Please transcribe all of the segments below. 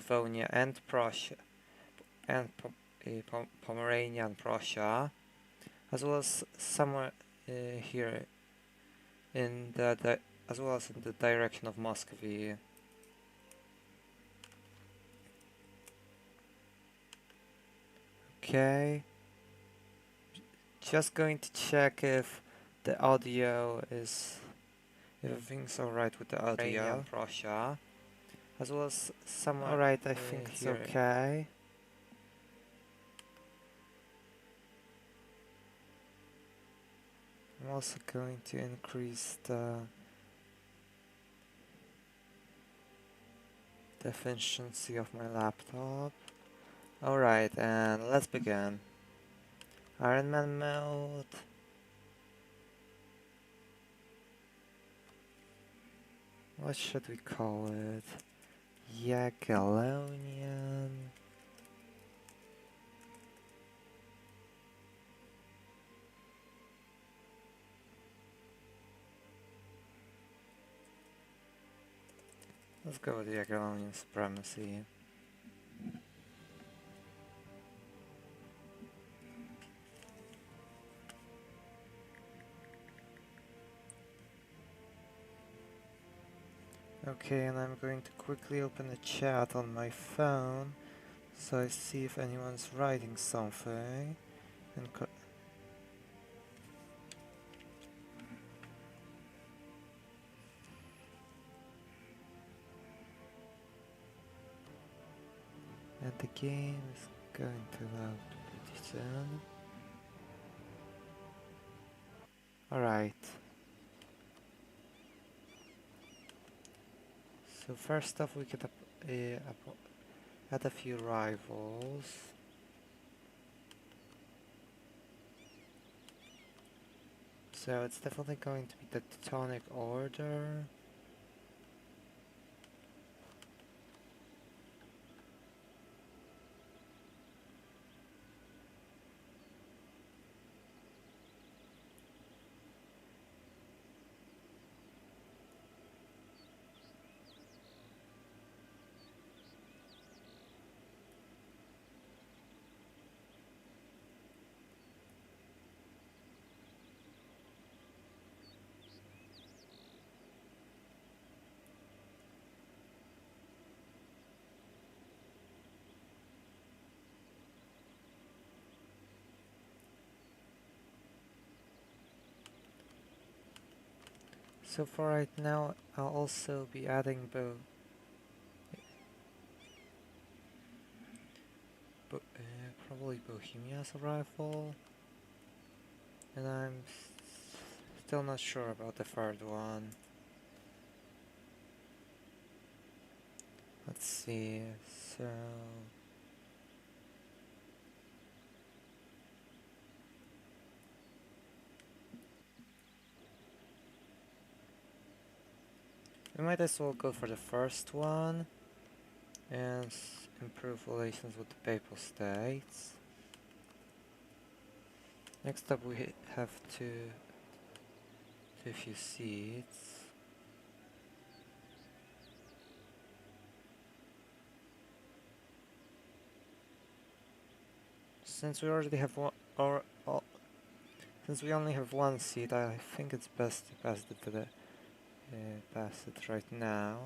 Livonia and Prussia, and Pomerania and Prussia, as well as somewhere here in the as well as in the direction of Muscovy. Okay, just going to check if the audio is, if everything's alright with the audio. Prussia, as well as somewhere. Alright, I think it's okay. I'm also going to increase the efficiency of my laptop. Alright, and let's begin. Iron Man mode. What should we call it? Jagiełłonian. Let's go with Jagiełłonian supremacy. Okay, and I'm going to quickly open the chat on my phone so I see if anyone's writing something. And the game is going to load pretty soon. Alright. So first off, we could add a few rivals. So it's definitely going to be the Teutonic Order. So for right now, I'll also be adding probably Bohemia as a rival, and I'm still not sure about the third one. Let's see, so... we might as well go for the first one and improve relations with the Papal States. Next up we have to a few seats. Since we already have one, since we only have one seat, I think it's best to pass it right now.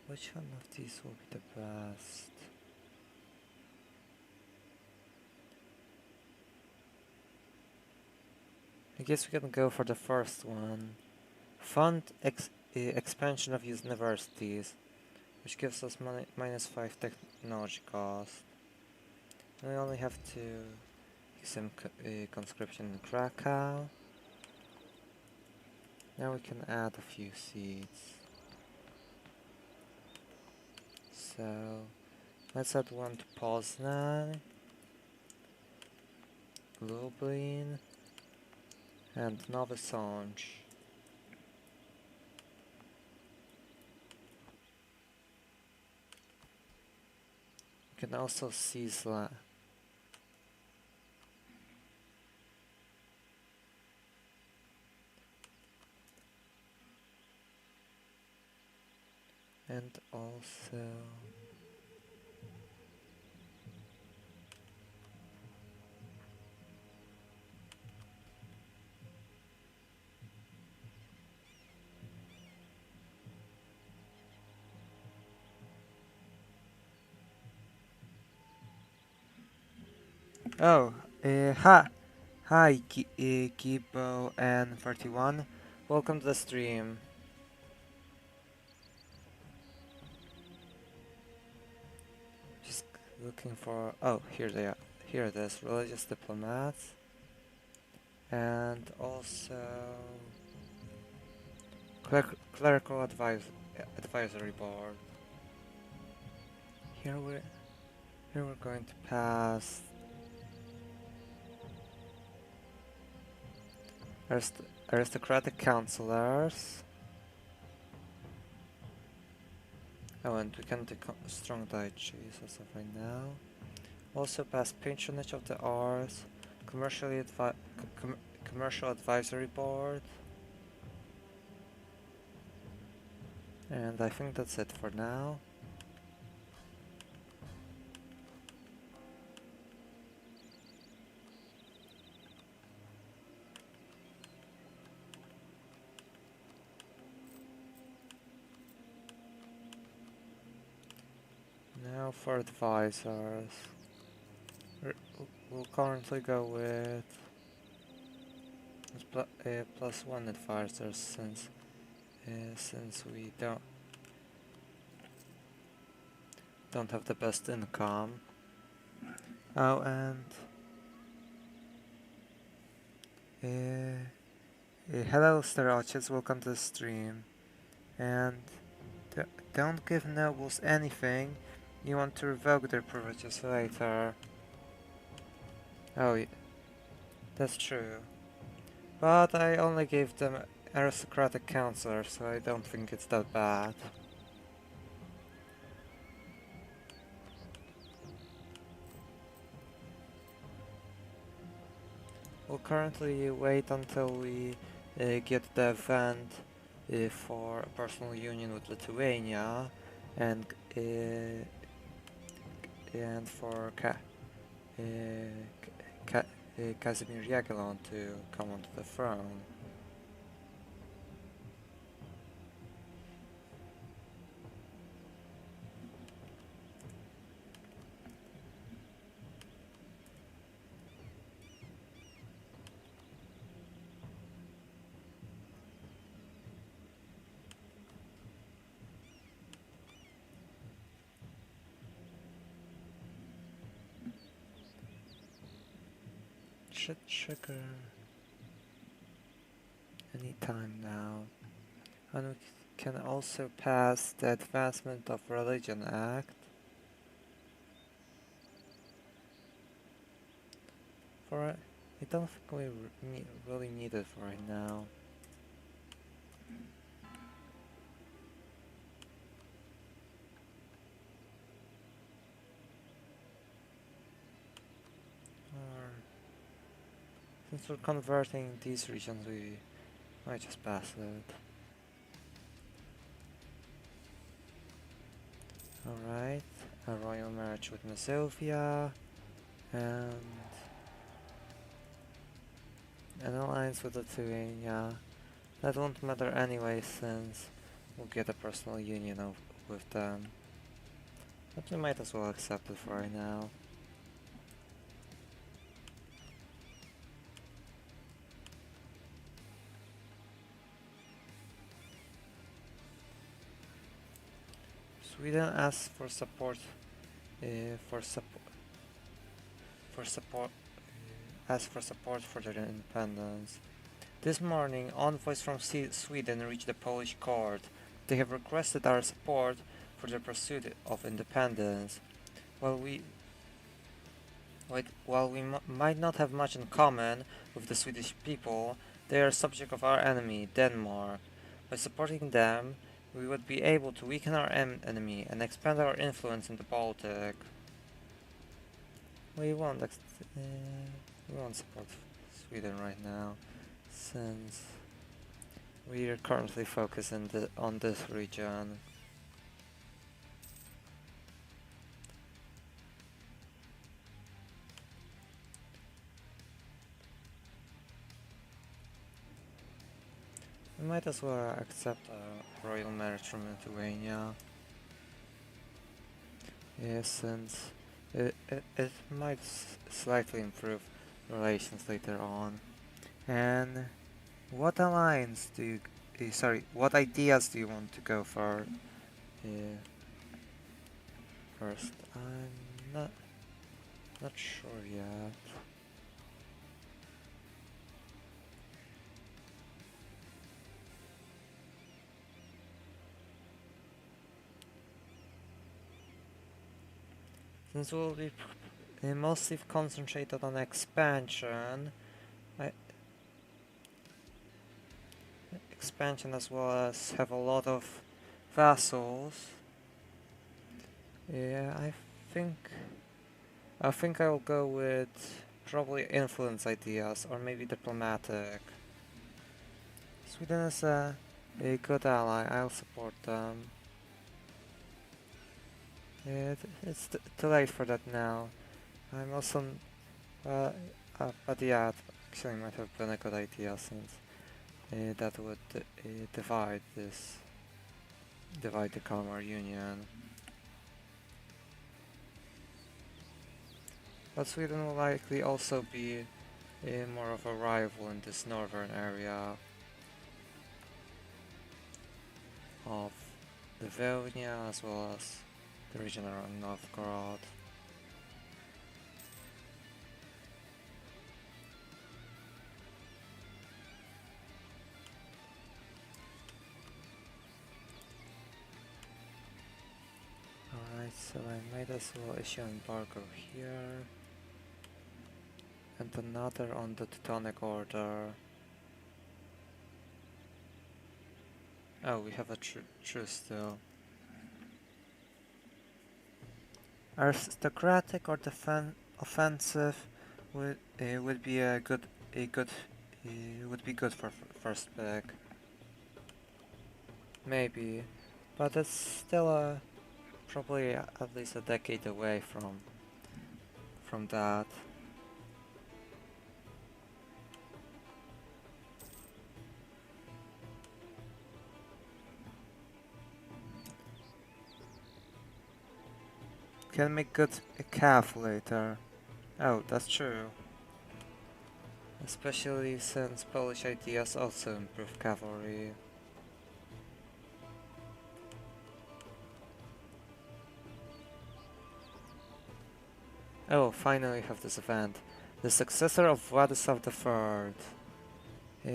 Which one of these will be the best? I guess we can go for the first one. Fund expansion of universities, which gives us -5 technology cost. And we only have to some conscription in Krakow. Now we can add a few seats. So let's add one to Poznan, Lublin, and Nowy Sącz. We can also seize land. And also hi Gibo and 31. Welcome to the stream. Just looking for, oh, here they are. Here it is, religious diplomats. And also clerical advisory board. Here we're going to pass aristocratic councillors. Oh, and we can do strong duchies as of right now. Also pass patronage of the arts, commercial advisory board. And I think that's it for now. Now for advisors. We'll currently go with +1 advisors since we don't have the best income. Oh, and hello Stereotypes, welcome to the stream. And don't give nobles anything. You want to revoke their privileges later. Oh, that's true. But I only gave them aristocratic councillors, so I don't think it's that bad. We'll currently wait until we get the event for a personal union with Lithuania and for Kazimierz Jagiełło to come onto the throne. Should trigger any time now. And we can also pass the Advancement of Religion Act. I don't think we really need it for right now. Since we're converting these regions, we might just pass it. Alright, a royal marriage with Mazovia, and an alliance with Lithuania. That won't matter anyway, since we'll get a personal union with them. But we might as well accept it for right now. Sweden asks for support ask for support for their independence. This morning, envoys from Sweden reached the Polish court. They have requested our support for their pursuit of independence. While we might not have much in common with the Swedish people, they are subject of our enemy, Denmark. By supporting them, we would be able to weaken our enemy and expand our influence in the Baltic. We won't support Sweden right now, since we are currently focused on this region. We might as well accept a royal marriage from Lithuania. Yes, since it might slightly improve relations later on. And what alliance do you... what ideas do you want to go for first? I'm not sure yet. Since we'll be mostly concentrated on expansion, as well as have a lot of vassals. Yeah, I think I'll go with probably influence ideas or maybe diplomatic. Sweden is a good ally. I'll support them. Yeah, it's too late for that now. I'm also, but yeah, it actually might have been a good idea since that would divide the Kalmar Union. But Sweden will likely also be more of a rival in this northern area of Livonia as well as the region around Novgorod. Alright, so I might as well issue an embargo here. And another on the Teutonic Order. Oh, we have a truce still. Aristocratic or offensive would be would be good for first pick. Maybe, but it's still probably at least a decade away from that. Can make good a calf later. Oh, that's true. Especially since Polish ideas also improve cavalry. Oh, finally have this event. The successor of Władysław III.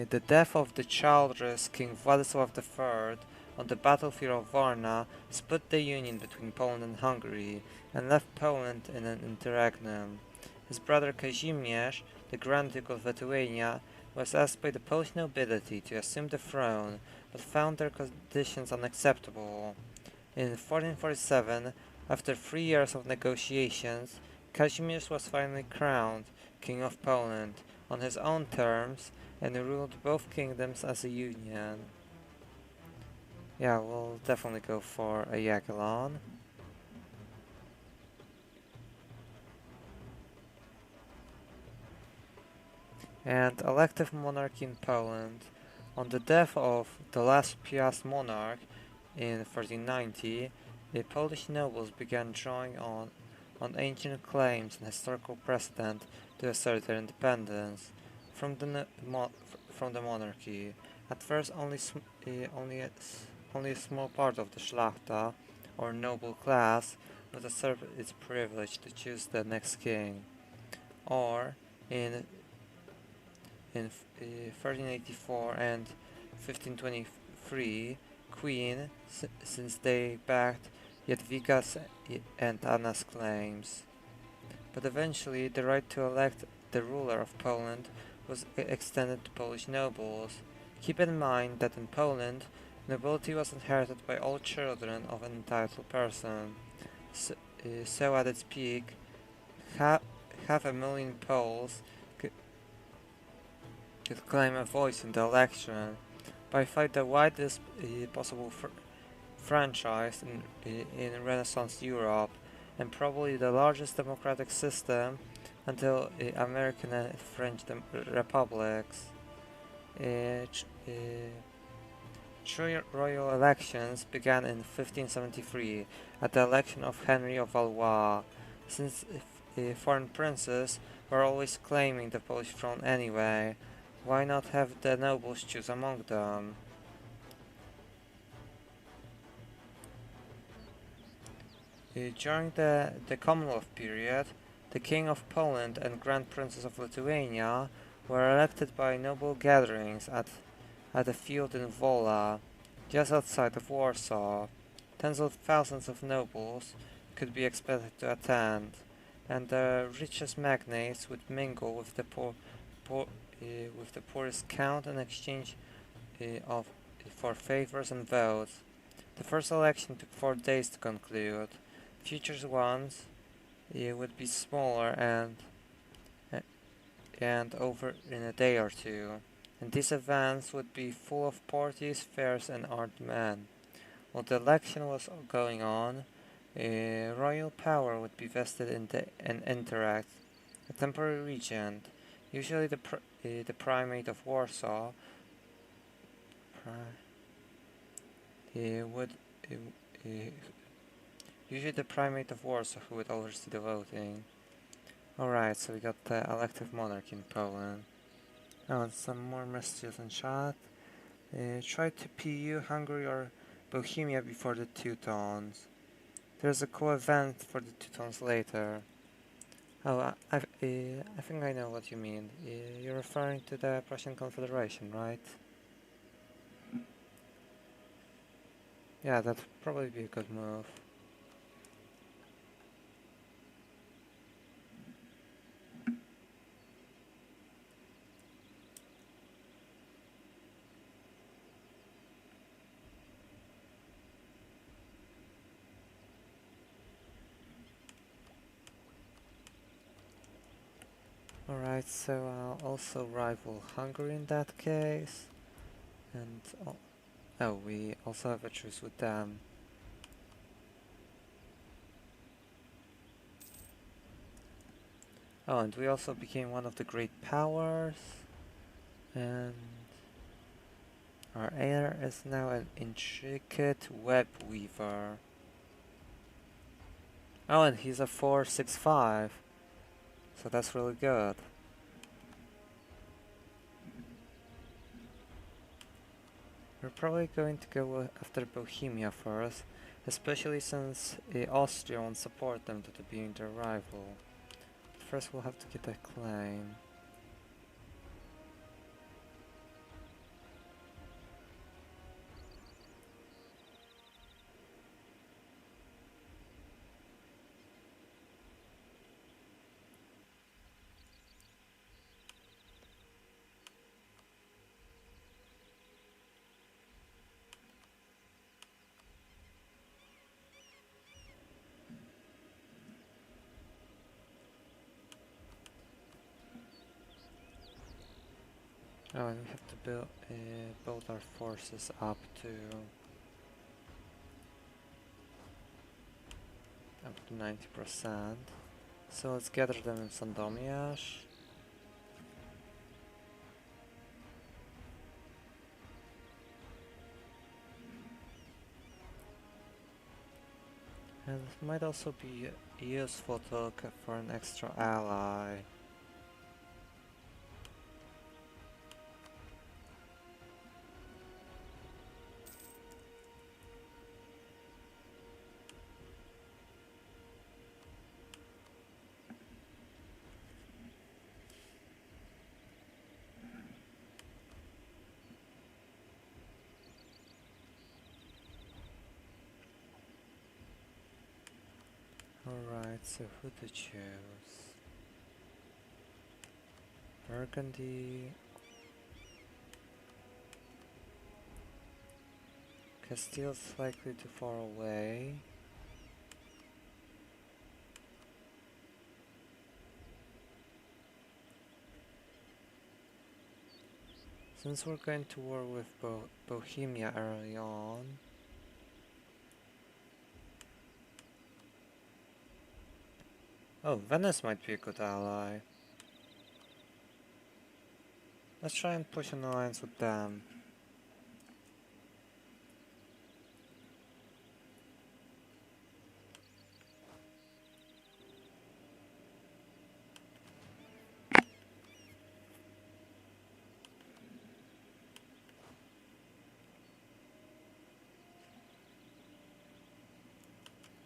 The death of the childless King Władysław III on the battlefield of Varna split the union between Poland and Hungary and left Poland in an interregnum. His brother Kazimierz, the Grand Duke of Lithuania, was asked by the Polish nobility to assume the throne, but found their conditions unacceptable. In 1447, after 3 years of negotiations, Kazimierz was finally crowned King of Poland on his own terms and ruled both kingdoms as a union. Yeah, we'll definitely go for a Jagiellon. And elective monarchy in Poland. On the death of the last Piast monarch in 1390, the Polish nobles began drawing on ancient claims and historical precedent to assert their independence from the monarchy. At first, only a small part of the Szlachta, or noble class, would assert its privilege to choose the next king, or, in in 1384 and 1523 Queen, since they backed Jadwiga's and Anna's claims. But eventually the right to elect the ruler of Poland was extended to Polish nobles. Keep in mind that in Poland, nobility was inherited by all children of an entitled person. So at its peak, half a million Poles could claim a voice in the election. By far the widest possible franchise in Renaissance Europe, and probably the largest democratic system until American and French republics. True royal elections began in 1573 at the election of Henry of Valois. Since foreign princes were always claiming the Polish throne anyway, why not have the nobles choose among them? During the Commonwealth period, the King of Poland and Grand Princes of Lithuania were elected by noble gatherings at a field in Wola, just outside of Warsaw. Tens of thousands of nobles could be expected to attend, and the richest magnates would mingle with the poorest count in exchange for favors and votes. The first election took 4 days to conclude. Future ones would be smaller and over in a day or two, and these events would be full of parties, fairs, and armed men. While the election was going on, royal power would be vested in an interact, a temporary regent, usually the primate of Warsaw, usually the primate of Warsaw, who would oversee the voting. Alright, so we got the elective monarchy in Poland. Oh, and some more messages in chat. Try to PU Hungary or Bohemia before the Teutons. There's a cool event for the Teutons later. Oh, I think I know what you mean. You're referring to the Prussian Confederation, right? Yeah, that'd probably be a good move. Alright, so I'll also rival Hungary in that case. And oh, we also have a truce with them. Oh, and we also became one of the great powers. And our heir is now an intricate web weaver. Oh, and he's a 4/6/5. So that's really good. We're probably going to go after Bohemia first, especially since Austria won't support them due to being their rival. First we'll have to get a claim. Oh, and we have to build our forces up to 90%. So let's gather them in Sandomierz. And it might also be useful to look for an extra ally. Alright, so who to choose? Burgundy. Castile's likely too far away. Since we're going to war with Bohemia early on, oh, Venice might be a good ally. Let's try and push an alliance with them.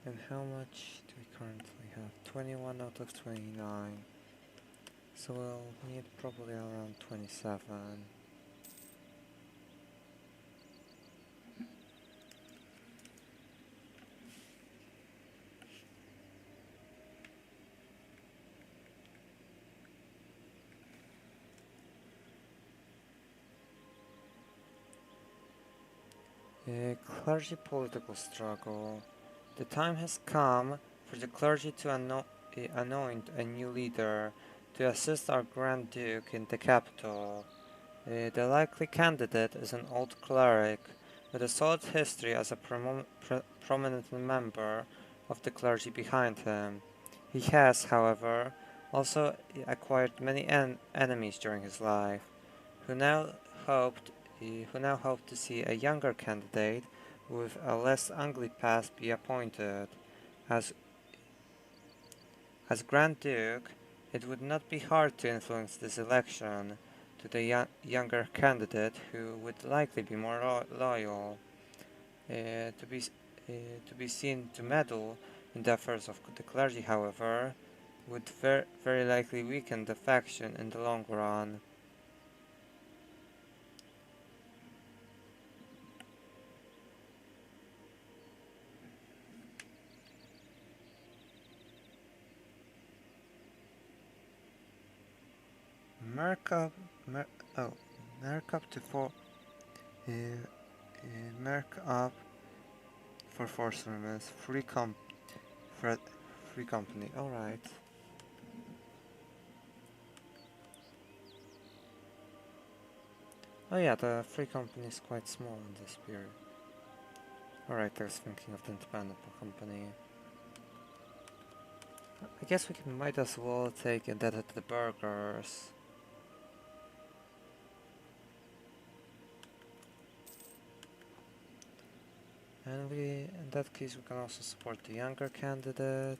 And how much do we currently have? 21 out of 29. So we'll need probably around 27. Clergy political struggle. The time has come for the clergy to anoint a new leader to assist our Grand Duke in the capital. The likely candidate is an old cleric with a solid history as a prominent member of the clergy behind him. He has, however, also acquired many enemies during his life, who now hope to see a younger candidate with a less ugly past be appointed. As Grand Duke, it would not be hard to influence this election to the younger candidate, who would likely be more loyal. To be seen to meddle in the affairs of the clergy, however, would very likely weaken the faction in the long run. Merc up to 4. Merc up for force limits. Free company. All right. Oh yeah, the free company is quite small in this period. All right, I was thinking of the independent company. I guess we might as well take indebted to the burghers. And in that case, we can also support the younger candidate.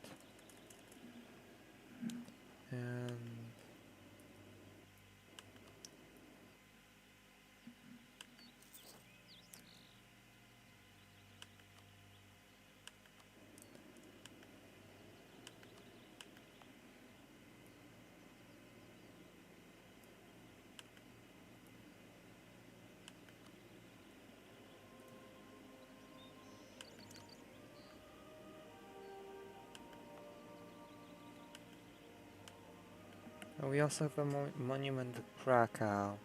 And we also have a monument in Krakow,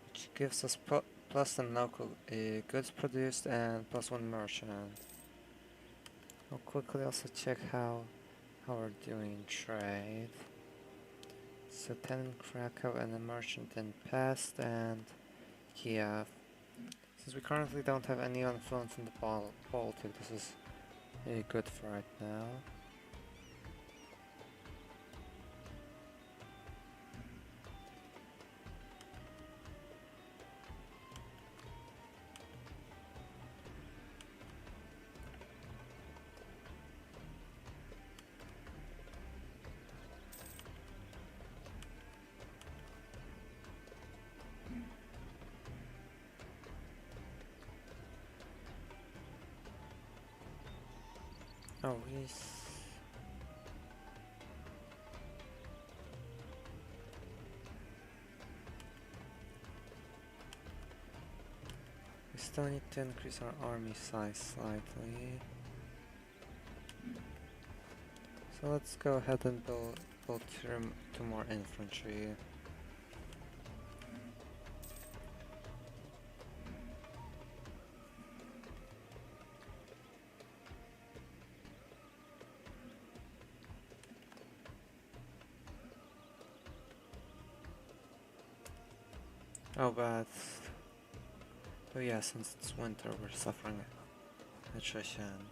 which gives us plus 10 local goods produced and plus 1 merchant. I'll quickly also check how we're doing in trade. So 10 in Krakow and a merchant in Pest and Kiev. Since we currently don't have any influence in the Baltic, this is good for right now. Oh, we still need to increase our army size slightly. So let's go ahead and build two more infantry. Oh, but oh yeah, since it's winter, we're suffering attrition.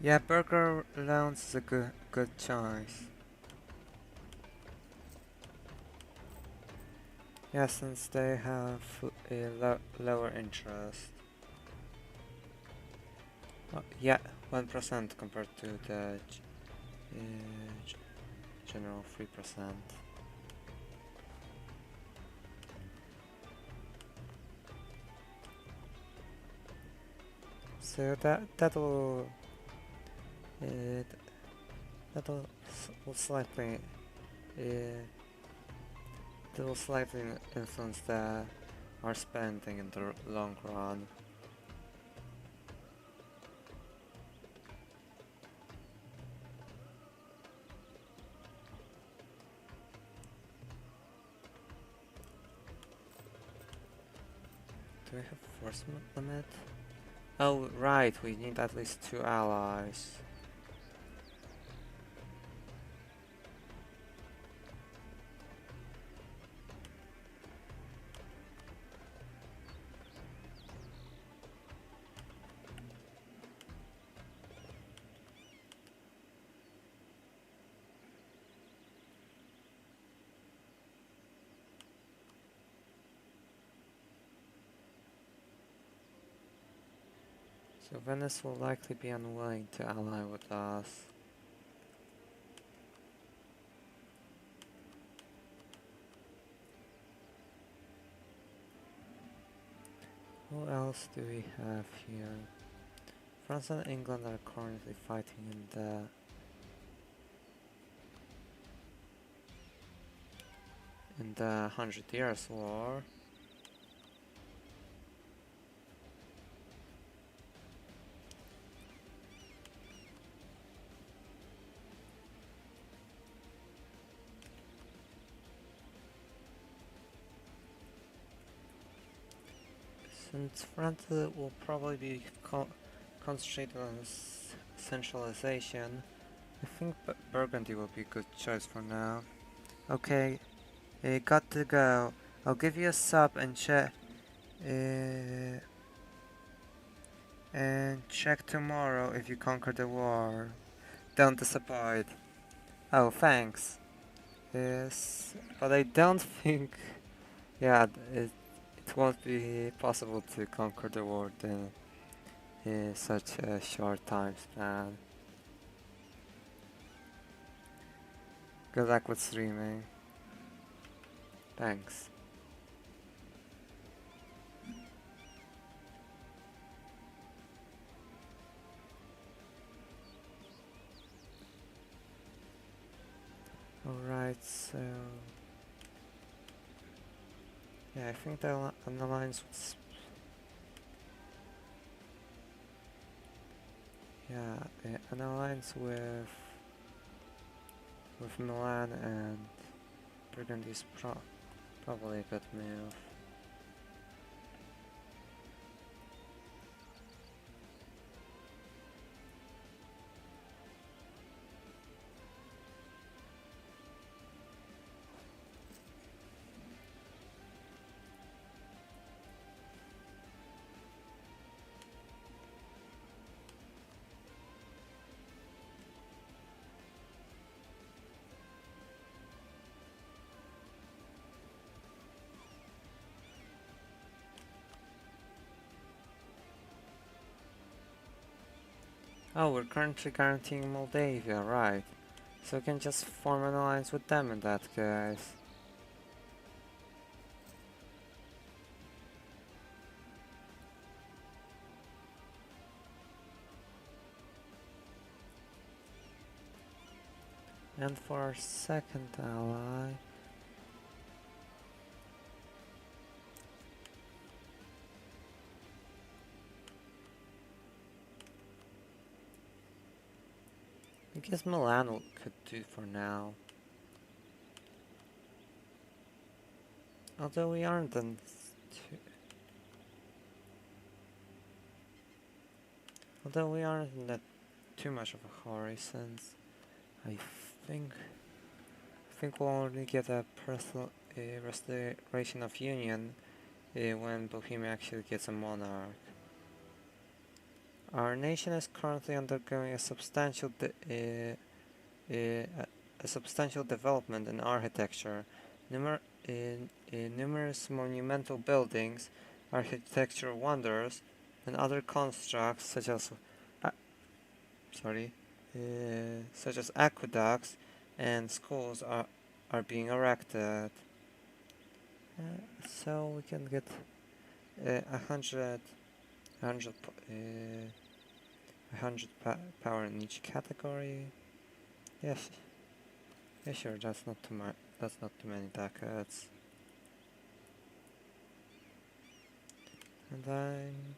Yeah, burger loans is a good choice. Yeah, since they have a lower interest. Yeah, 1% compared to the general 3%. So that'll will slightly that will slightly influence our spending in the long run. Do we have force limit? Oh right, we need at least 2 allies. So Venice will likely be unwilling to ally with us. Who else do we have here? France and England are currently fighting in the 100 Years' War. Since France will probably be concentrated on centralization, I think Burgundy will be a good choice for now. Okay, got to go. I'll give you a sub and check tomorrow if you conquer the war. Don't disappoint. Oh, thanks. Yes, but I don't think. Yeah, it won't be possible to conquer the world in such a short time span. Good luck with streaming. Thanks. Alright, so yeah, I think an alliance with an alliance with Milan and Burgundy is probably a good move. Oh, we're currently guaranteeing Moldavia, right. So we can just form an alliance with them in that case. And for our second ally... I guess Milan could do for now. Although we aren't in that too much of a hurry, since I think we'll only get a personal restoration of union when Bohemia actually gets a monarch. Our nation is currently undergoing a substantial development in architecture. Numerous monumental buildings, architectural wonders, and other constructs such as aqueducts and schools are being erected. So we can get 100 power in each category. Yes. Yeah, sure. That's not too much. That's not too many ducats. And then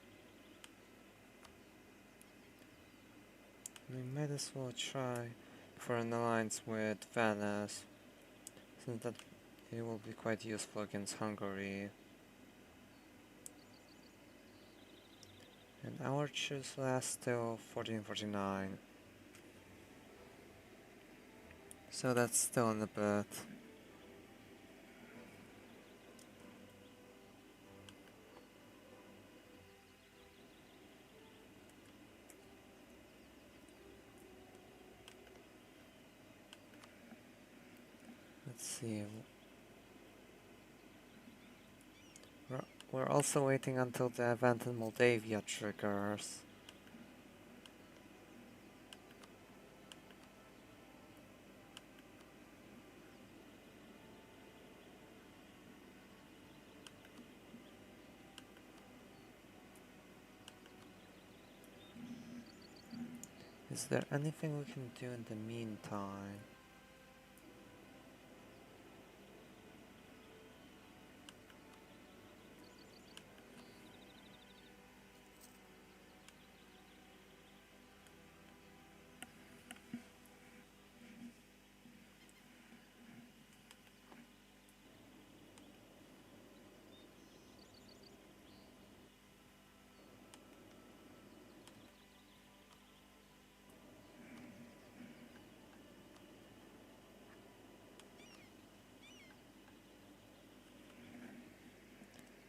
we might as well try for an alliance with Venice, since that it will be quite useful against Hungary. And our truce lasts till 1449. So that's still in a bit. Let's see. We're also waiting until the event in Moldavia triggers. Is there anything we can do in the meantime?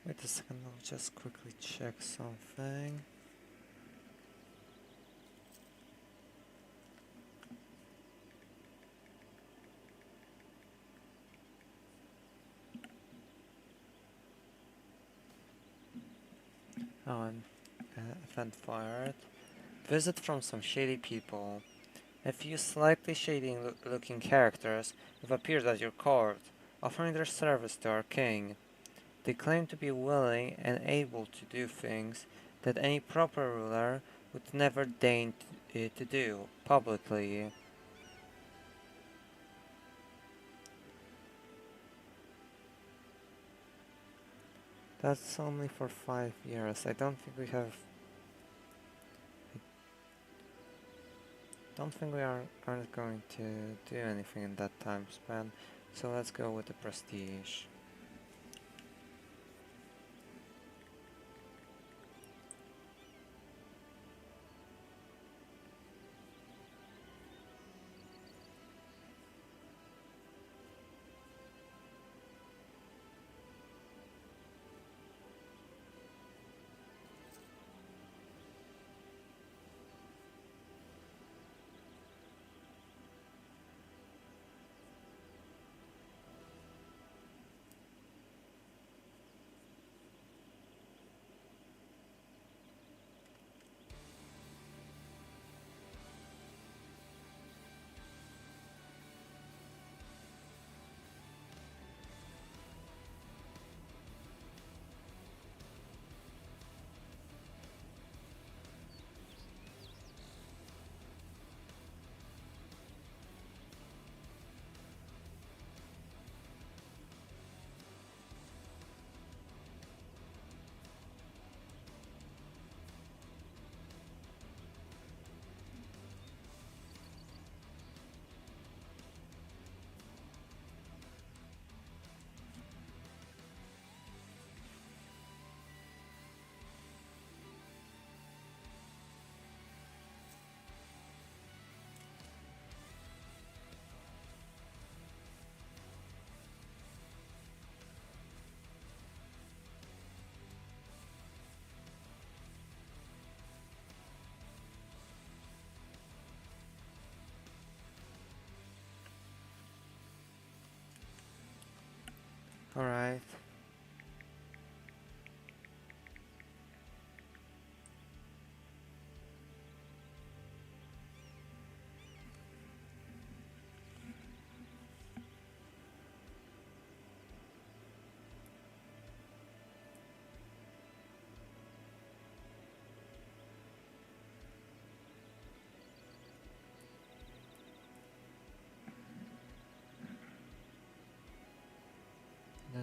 Wait a second, I'll just quickly check something. Oh, and event fired. Visit from some shady people. A few slightly shady looking characters have appeared at your court, offering their service to our king. They claim to be willing and able to do things that any proper ruler would never deign to do publicly. That's only for 5 years. I don't think we aren't going to do anything in that time span. So let's go with the prestige.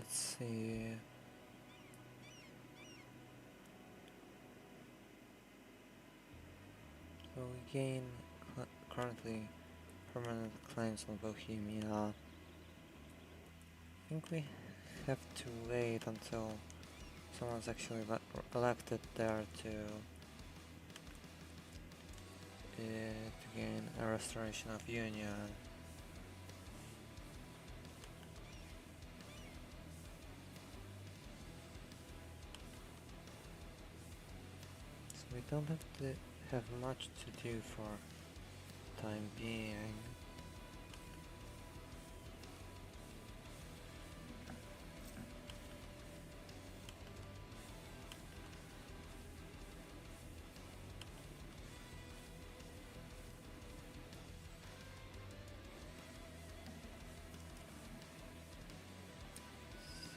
let's see. So we gain currently permanent claims on Bohemia. I think we have to wait until someone's actually elected there to gain a restoration of union. So we don't have much to do for time being.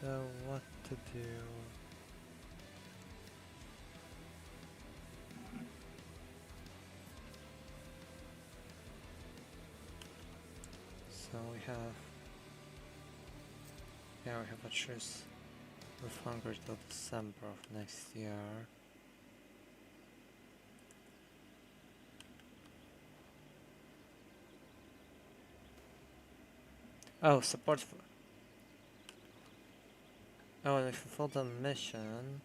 So what to do? So we have a truce with Hungary till December of next year. Oh, support for... Oh, and we fulfilled the mission.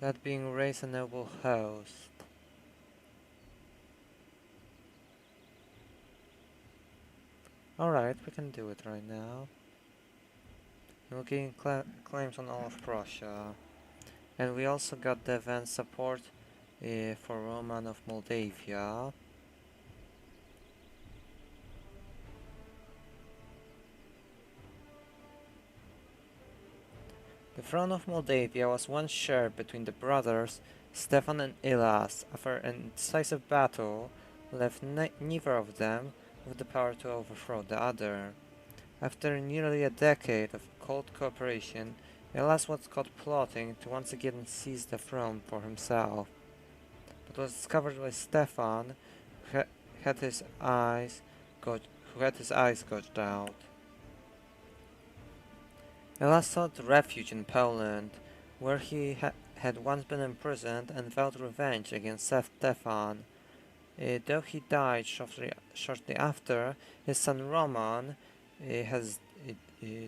That being raise a noble host. Alright, we can do it right now. We'll gain claims on all of Prussia. And we also got the event support for Roman of Moldavia. The throne of Moldavia was once shared between the brothers Stefan and Ilas. After a decisive battle, left neither of them with the power to overthrow the other. After nearly a decade of cold cooperation, Ilas was caught plotting to once again seize the throne for himself, but was discovered by Stefan, who had his eyes gouged out. Ilas sought refuge in Poland, where he had once been imprisoned and vowed revenge against Stefan. Though he died shortly after, his son Roman has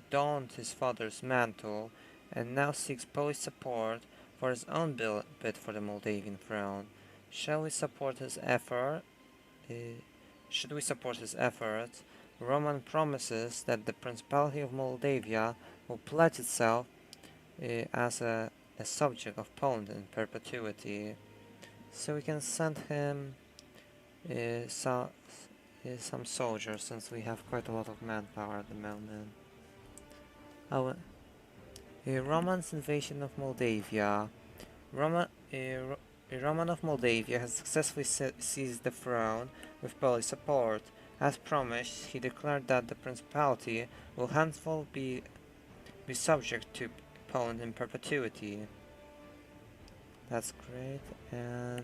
donned his father's mantle and now seeks Polish support for his own bid for the Moldavian throne. Should we support his efforts? Roman promises that the Principality of Moldavia will pledge itself as a subject of Poland in perpetuity. So we can send him some soldiers, since we have quite a lot of manpower at the moment. Roman's invasion of Moldavia. Roman of Moldavia has successfully seized the throne with Polish support. As promised, he declared that the principality will henceforth be subject to Poland in perpetuity. That's great, and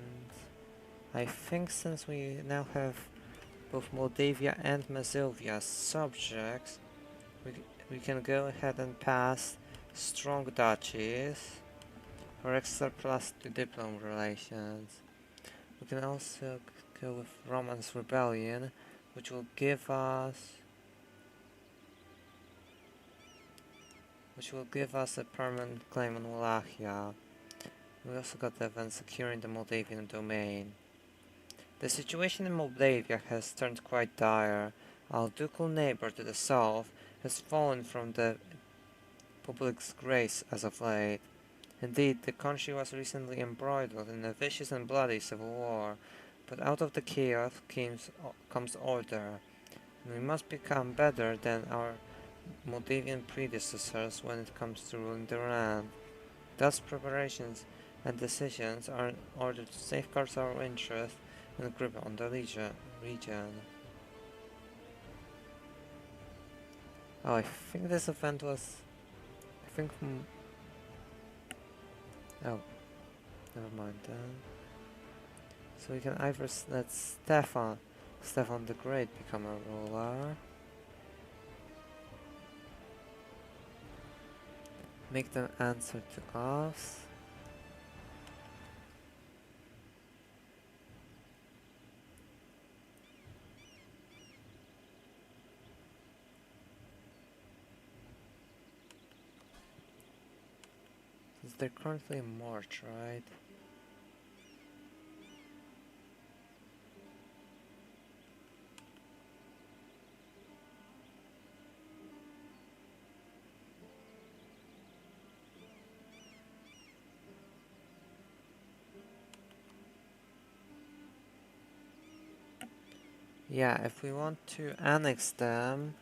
I think since we now have both Moldavia and Mazovia as subjects, we can go ahead and pass strong duchies for extra plus to diplomatic relations. We can also go with Roman's rebellion, which will give us a permanent claim on Wallachia. We also got the event securing the Moldavian domain. The situation in Moldavia has turned quite dire. Our ducal neighbor to the south has fallen from the public's grace as of late. Indeed, the country was recently embroiled in a vicious and bloody civil war, but out of the chaos comes order, and we must become better than our Moldavian predecessors when it comes to ruling the land. Thus, preparations and decisions are in order to safeguard our interests and grip on the region. Oh, I think this event was... Oh, never mind then. So we can either let Stefan Stefan the Great become a ruler. Make them answer to us. They're currently in March, right? Yeah, if we want to annex them,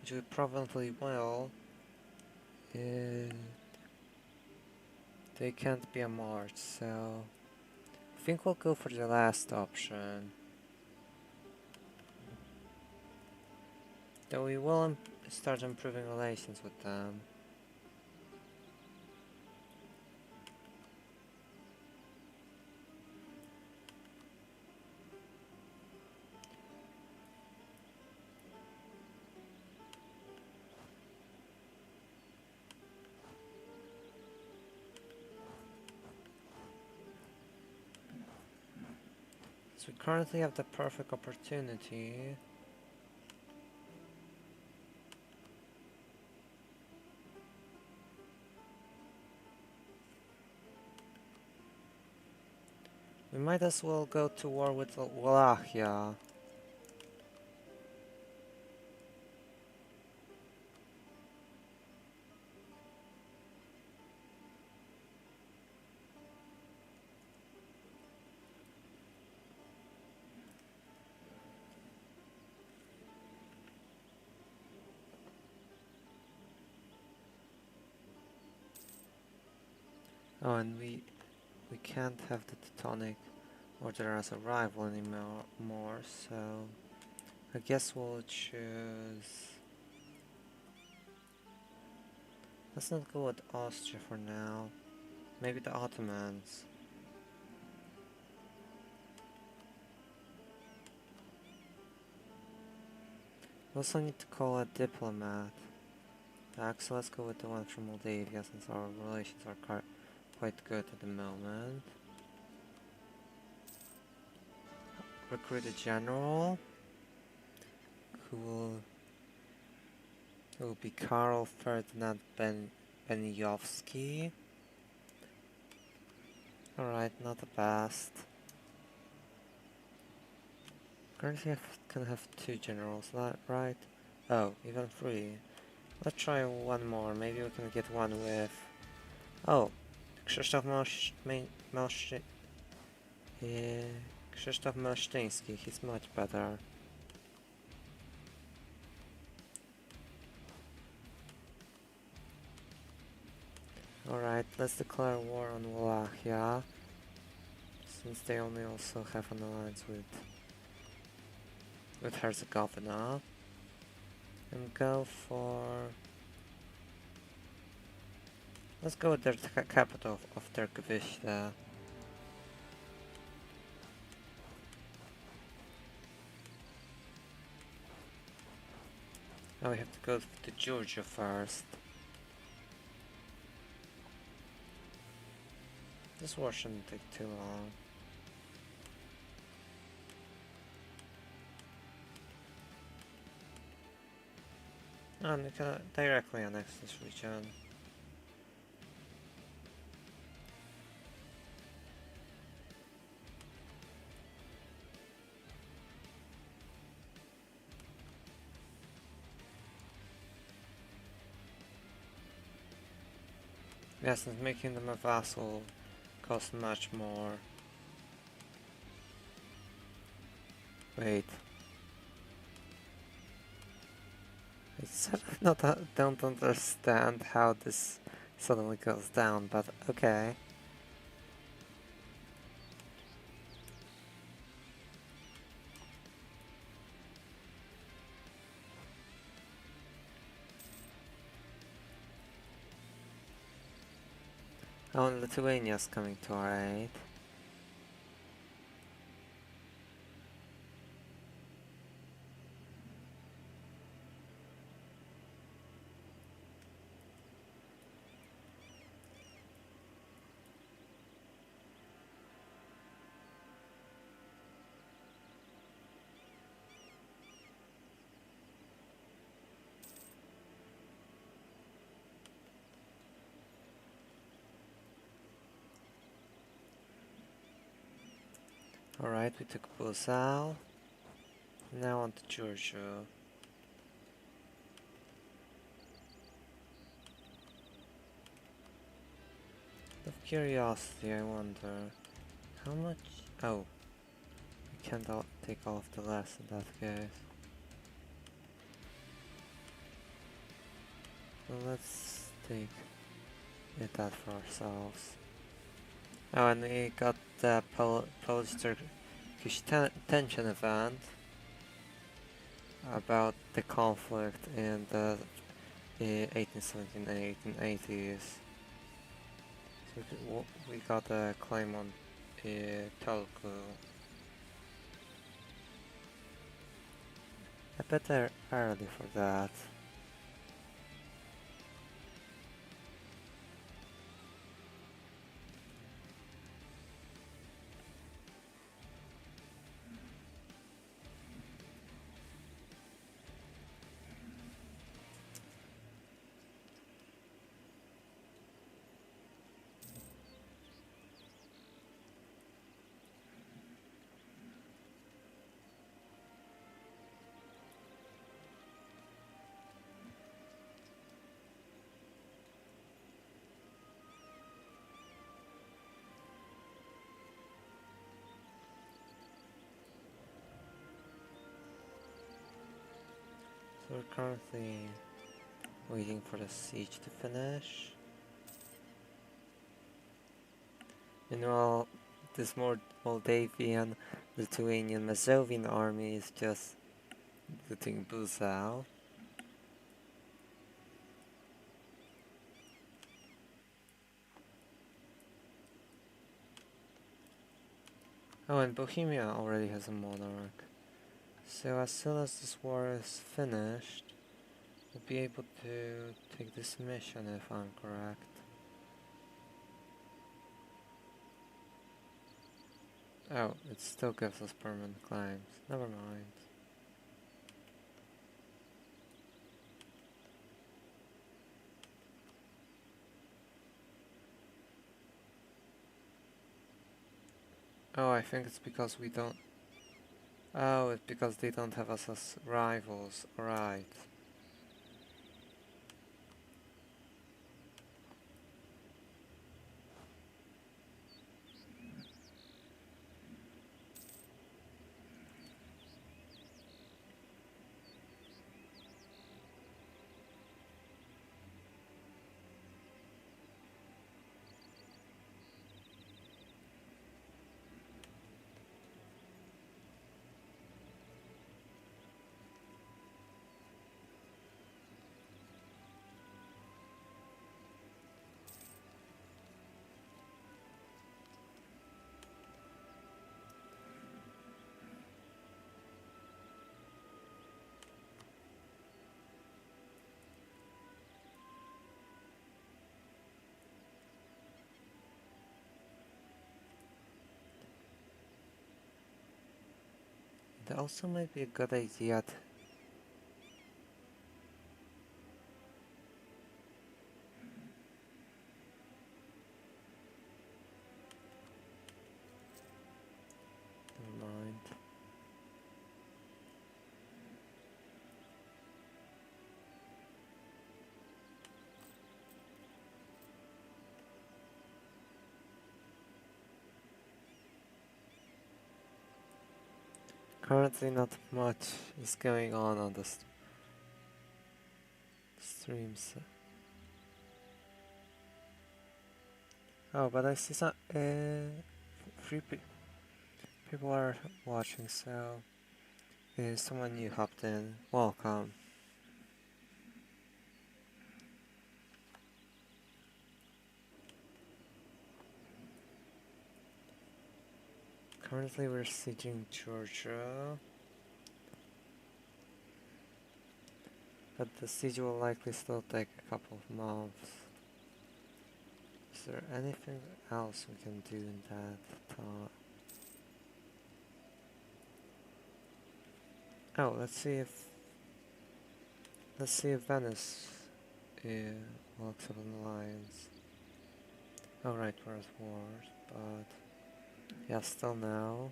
which we probably will, they can't be a March, so I think we'll go for the last option. Though we will start improving relations with them. So we currently have the perfect opportunity. We might as well go to war with Wallachia. Oh, and we can't have the Teutonic Order as a rival anymore, so I guess we'll choose... Let's not go with Austria for now. Maybe the Ottomans. We also need to call a diplomat. So let's go with the one from Moldavia, since our relations are quite good at the moment. Recruit a general who will be Karl Ferdinand Benijovsky. Alright, not the best. Currently I can have 2 generals, not right? Oh, even 3. Let's try one more, maybe we can get one with... Oh, Krzysztof Krzysztof Melsztyński, he's much better. Alright, let's declare war on Wallachia, since they only also have an alliance with Herzegovina. And go for... Let's go with their capital of Tergovishte. Now we have to go to Georgia first. This war shouldn't take too long. And we can directly annex this region. Yes, and making them a vassal costs much more. Wait. I sort of don't understand how this suddenly goes down, but okay. Oh, and Lithuania's coming to our aid. Alright, we took Buzal. Now on to Georgia. Of curiosity, I wonder how much. Oh, we can't take off the less in that case. So let's take that for ourselves. Oh, and we got the Polish-Turkish tension event about the conflict in the 1817 and 1880s. So we got a claim on Turku. A bit early for that. So we're currently waiting for the siege to finish. Meanwhile, this Moldavian, Lithuanian, Mazovian army is just looting Buzal. Oh, and Bohemia already has a monarch. So as soon as this war is finished, we'll be able to take this mission if I'm correct. Oh, it still gives us permanent claims. Never mind. Oh, I think it's because we don't... Oh, it's because they don't have us as rivals. Alright. That also might be a good idea to... Never mind. Currently not much is going on the streams. Oh, but I see some people are watching, so someone new hopped in. Welcome. Currently we're sieging Georgia, but the siege will likely still take a couple of months. Is there anything else we can do in that time? Oh, let's see if Venice will accept an alliance. Oh right, we're at war, but yeah, still no.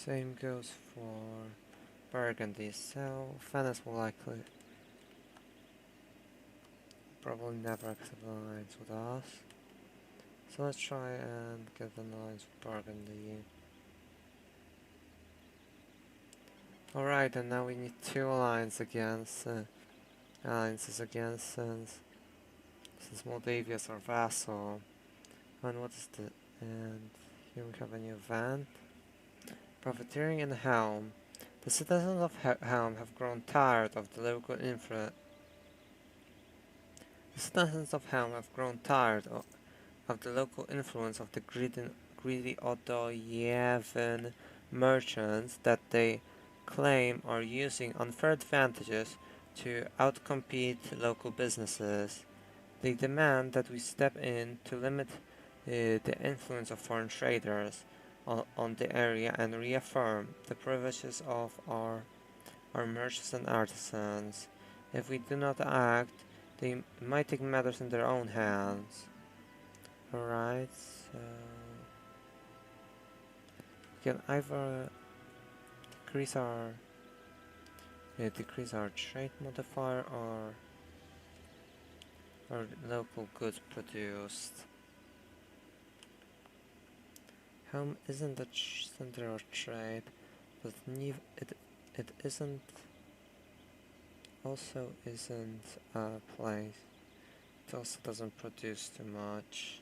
Same goes for Burgundy, so Venice will likely probably never accept an alliance with us. So let's try and get an alliance with Burgundy. Alright, and now we need 2 alliances against since Moldavia is our vassal. And what is the and here we have a new event. Profiteering in Helm. The citizens of Helm have grown tired of the local influence. The citizens of Helm have grown tired of the local influence of the greedy Odoyevan merchants that they claim are using unfair advantages to outcompete local businesses. They demand that we step in to limit the influence of foreign traders on the area and reaffirm the privileges of our merchants and artisans. If we do not act, they might take matters in their own hands. Alright, so we can either decrease our trade modifier or local goods produced. Helm isn't a center of trade, but it isn't a place. It also doesn't produce too much.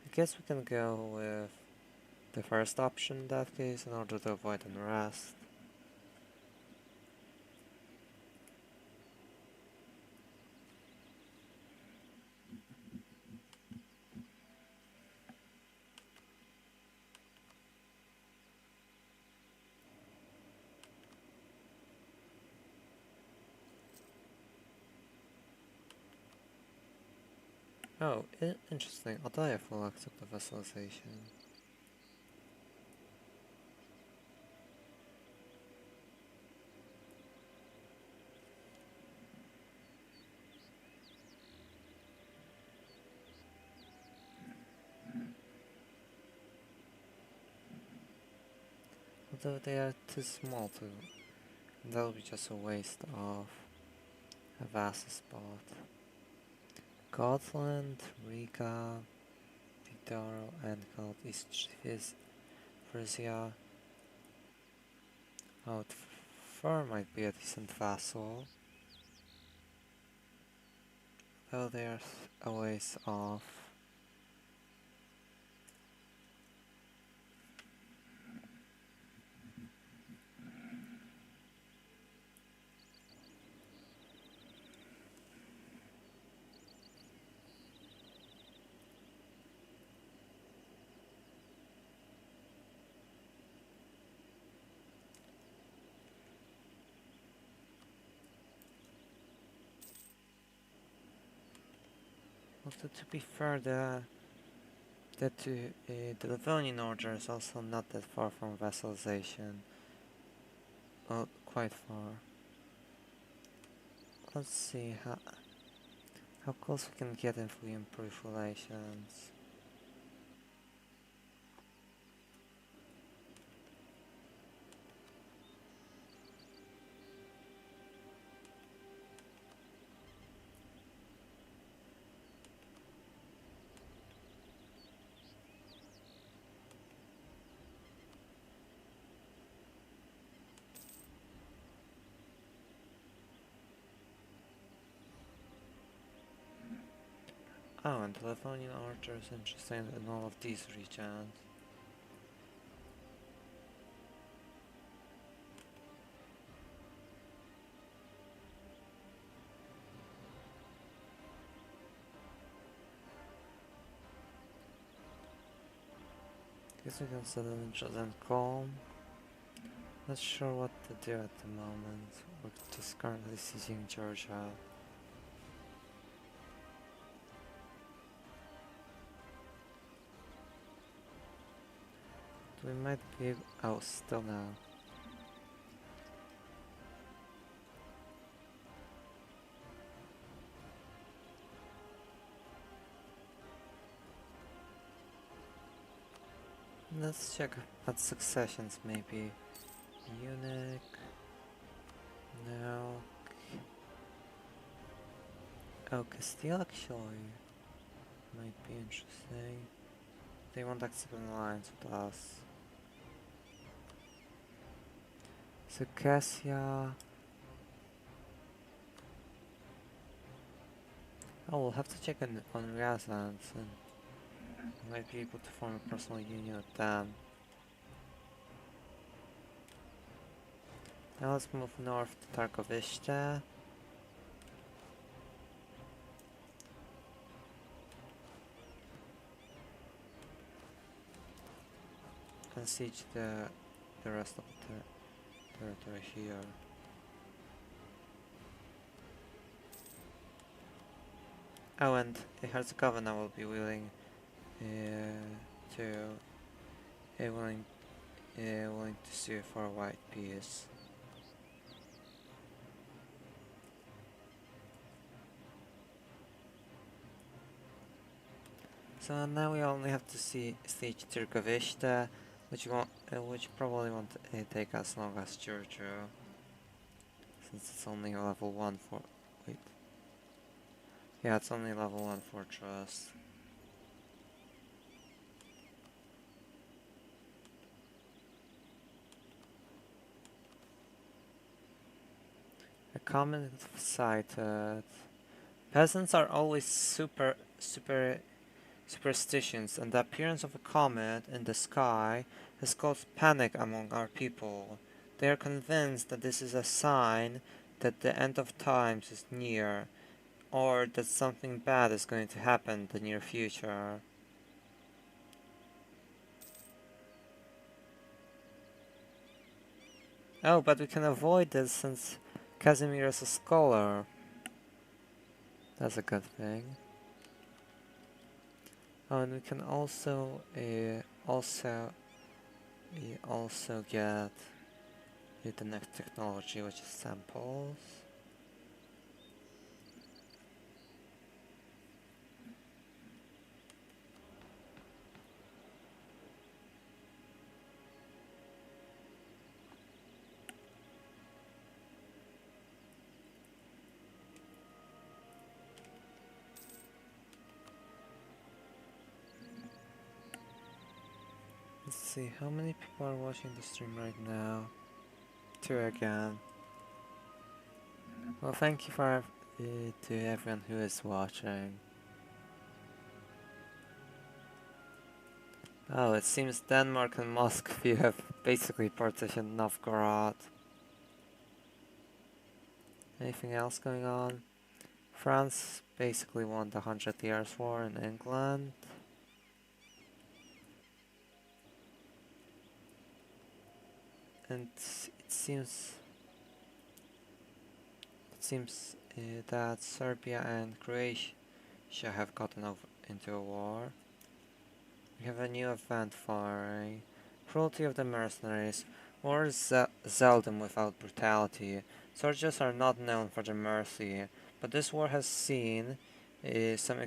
I guess we can go with the first option in that case in order to avoid unrest. Oh, interesting. Although will accept the vassalization. Although they are too small to, that'll be just a waste of a vassal spot. Gotland, Riga, Vidaro, and called East Frisia. Oh, Fur might be a decent vassal, though they are a ways off. Also, to be fair, the Livonian order is also not that far from vassalization. Well, quite far. Let's see how close we can get if we improve relations. Oh, and the Livonian order is interesting in all of these regions. Guess we can suddenly and calm. Not sure what to do at the moment. We're just currently sieging Georgia. We might be able— oh, still now. Let's check at successions maybe. Munich. No. Oh, Castile actually might be interesting. They won't accept an alliance with us. Circassia. Oh, we'll have to check on Ryazans and might be able to form a personal union with them. Now let's move north to Targovishte. And siege the rest of the territory here. Oh, and Herzegovina will be willing willing to sue for a white peace. So now we only have to siege Tyrgovishte, which probably won't take as long as Georgia, since it's only a level 1 for. Wait. Yeah, it's only level 1 fortress. A comment cited. Peasants are always superstitions, and the appearance of a comet in the sky has caused panic among our people. They are convinced that this is a sign that the end of times is near, or that something bad is going to happen in the near future. Oh, but we can avoid this since Casimir is a scholar. That's a good thing. Oh, and we can also get the next technology, which is samples. Let's see, how many people are watching the stream right now? 2 again. Well, thank you for to everyone who is watching. Oh, it seems Denmark and Moscow have basically partitioned Novgorod. Anything else going on? France basically won the 100 Years' War in England. And it seems that Serbia and Croatia have gotten into a war. We have a new event firing. Cruelty of the mercenaries. War is seldom without brutality. Soldiers are not known for their mercy, but this war has seen some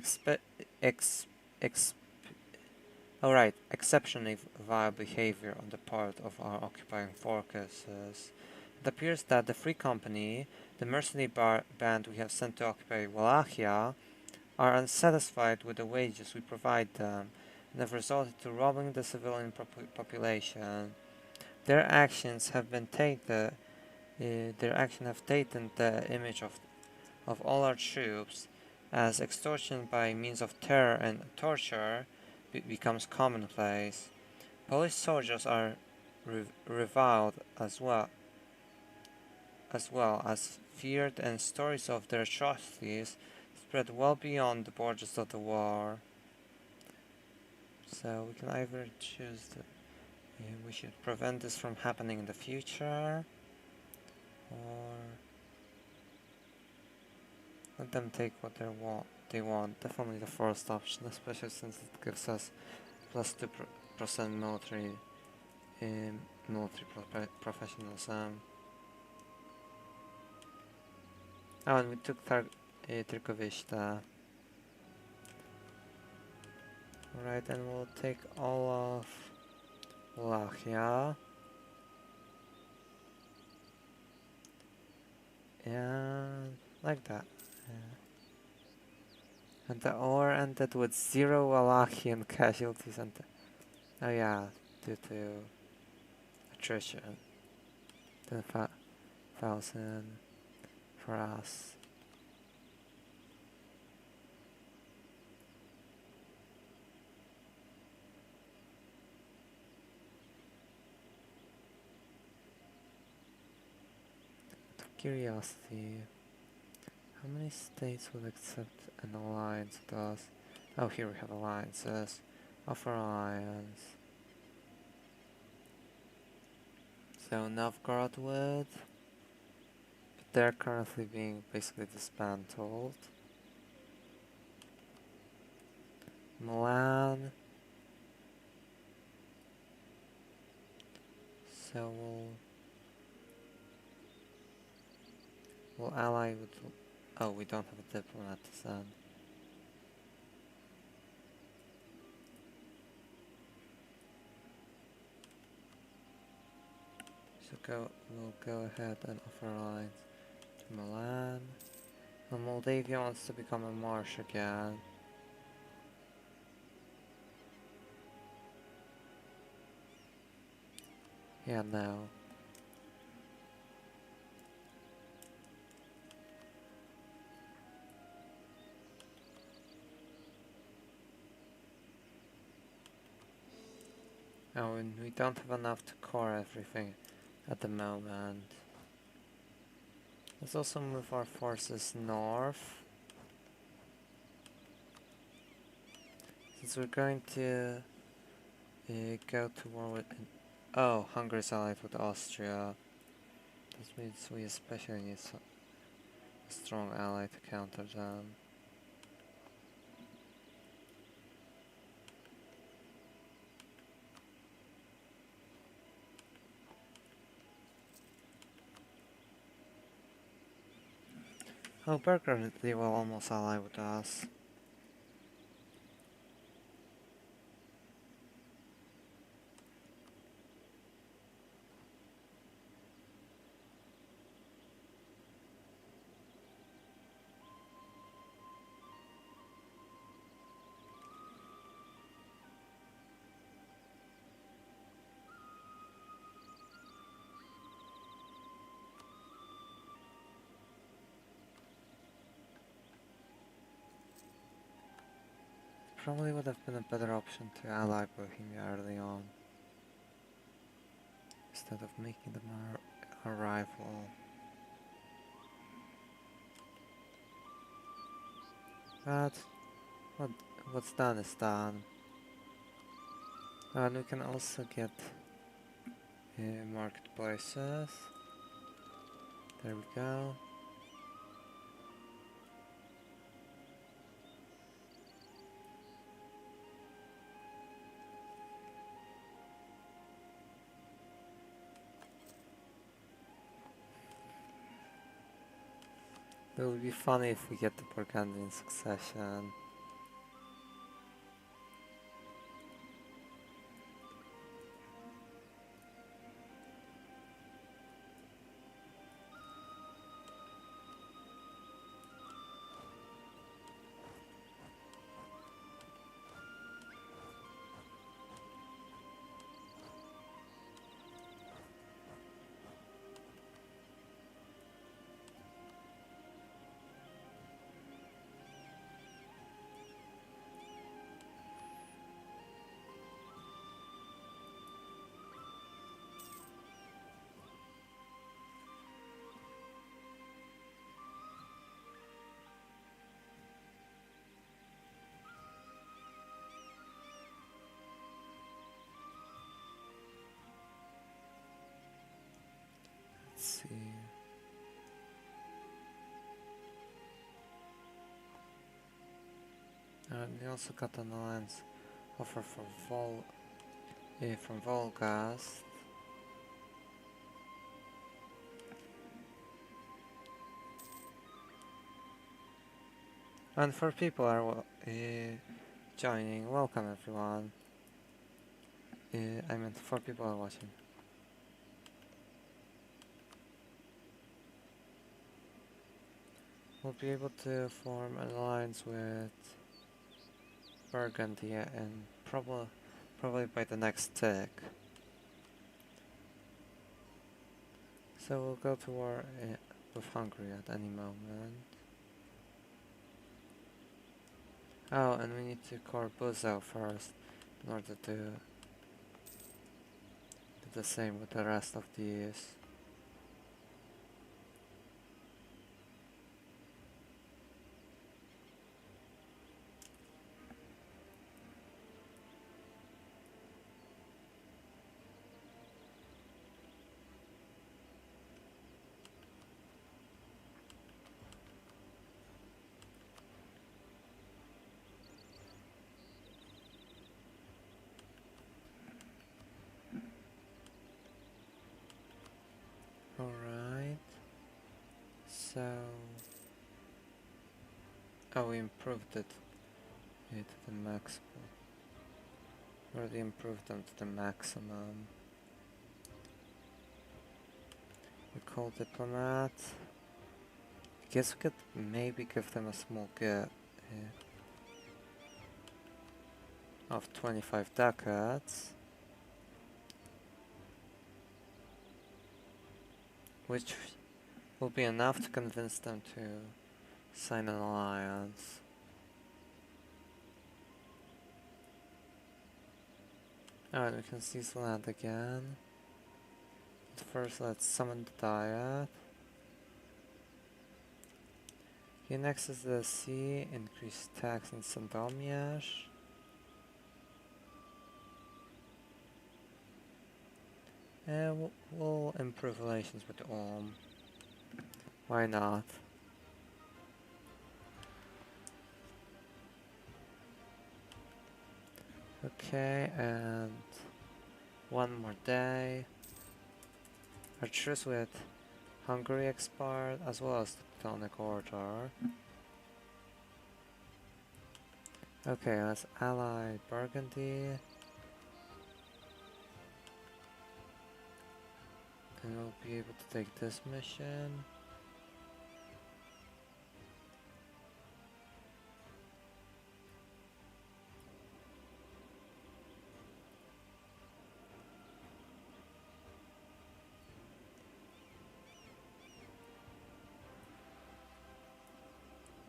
exceptionally vile behavior on the part of our occupying forces. It appears that the Free Company, the mercenary band we have sent to occupy Wallachia, are unsatisfied with the wages we provide them and have resorted to robbing the civilian population. Their actions have tainted the image of all our troops, as extortion by means of terror and torture becomes commonplace. Polish soldiers are reviled as well as feared, and stories of their atrocities spread well beyond the borders of the war. So we can either choose we should prevent this from happening in the future, or let them take what they want. Definitely the first option, especially since it gives us plus 2% military professionalism. Oh, and we took Tyrgovishte. Alright, and we'll take all of Wallachia. And like that. And the war ended with 0 Wallachian casualties and oh yeah, due to attrition. 10,000 for us. Curiosity. How many states will accept an alliance with us? Oh, here we have alliances. Offer alliance. So Novgorod would. But they're currently being basically dismantled. Milan. So we'll ally with... Oh, we don't have a diplomat to send. So we'll go ahead and offer alliance to Milan. And Moldavia wants to become a marsh again. Yeah, no. Oh, and we don't have enough to core everything at the moment. Let's also move our forces north. Since we're going to go to war with... Oh, Hungary's allied with Austria. That means we especially need a strong ally to counter them. Oh, Burgundy will almost ally with us. Probably would have been a better option to ally Bohemia early on, instead of making them our rival. But what's done is done. And we can also get marketplaces. There we go. It would be funny if we get the Burgundian succession. Let's see. We also got an alliance offer for from Volgast. And for people are joining, welcome everyone. I meant 4 people are watching. We'll be able to form an alliance with Burgundy and probably by the next tick. So we'll go to war with Hungary at any moment. Oh, and we need to core Buzău first in order to do the same with the rest of these. Alright, so... Oh, we improved it to the maximum. Already improved them to the maximum. We call diplomat. Guess we could maybe give them a small gift of 25 ducats. Which will be enough to convince them to sign an alliance. Alright, we can seize land again. But first, let's summon the Diet. He annexes the sea, increase tax in Sandomierz. And we'll improve relations with Ulm. Why not? Okay, and one more day. Our truce with Hungary expired, as well as the Teutonic Order. Okay, let's ally Burgundy. And we'll be able to take this mission.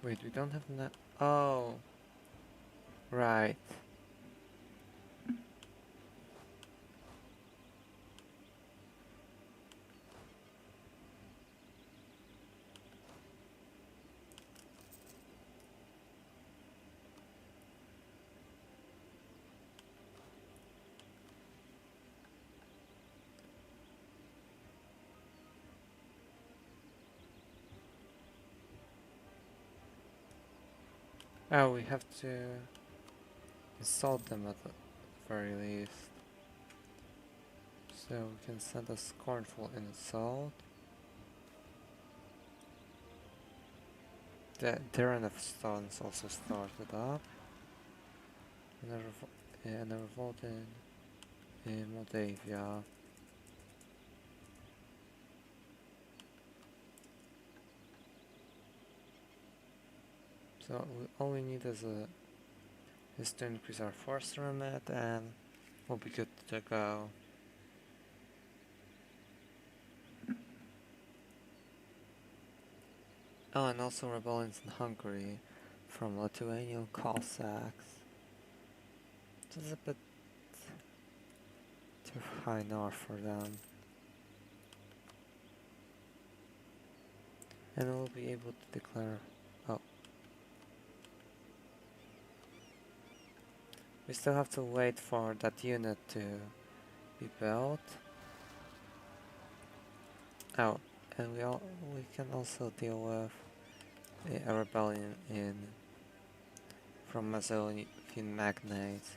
Wait, we don't have that. Oh, right. Oh, we have to insult them at the very least. So we can send a scornful insult. The Renaissance also started up. And a revolt in Moldavia. So all we need is to increase our force limit and we'll be good to go. Oh, and also rebellions in Hungary from Lithuanian Cossacks. This is a bit too high north for them. And we'll be able to declare... Oh. We still have to wait for that unit to be built. Oh, and we can also deal with a rebellion from Macedonian magnates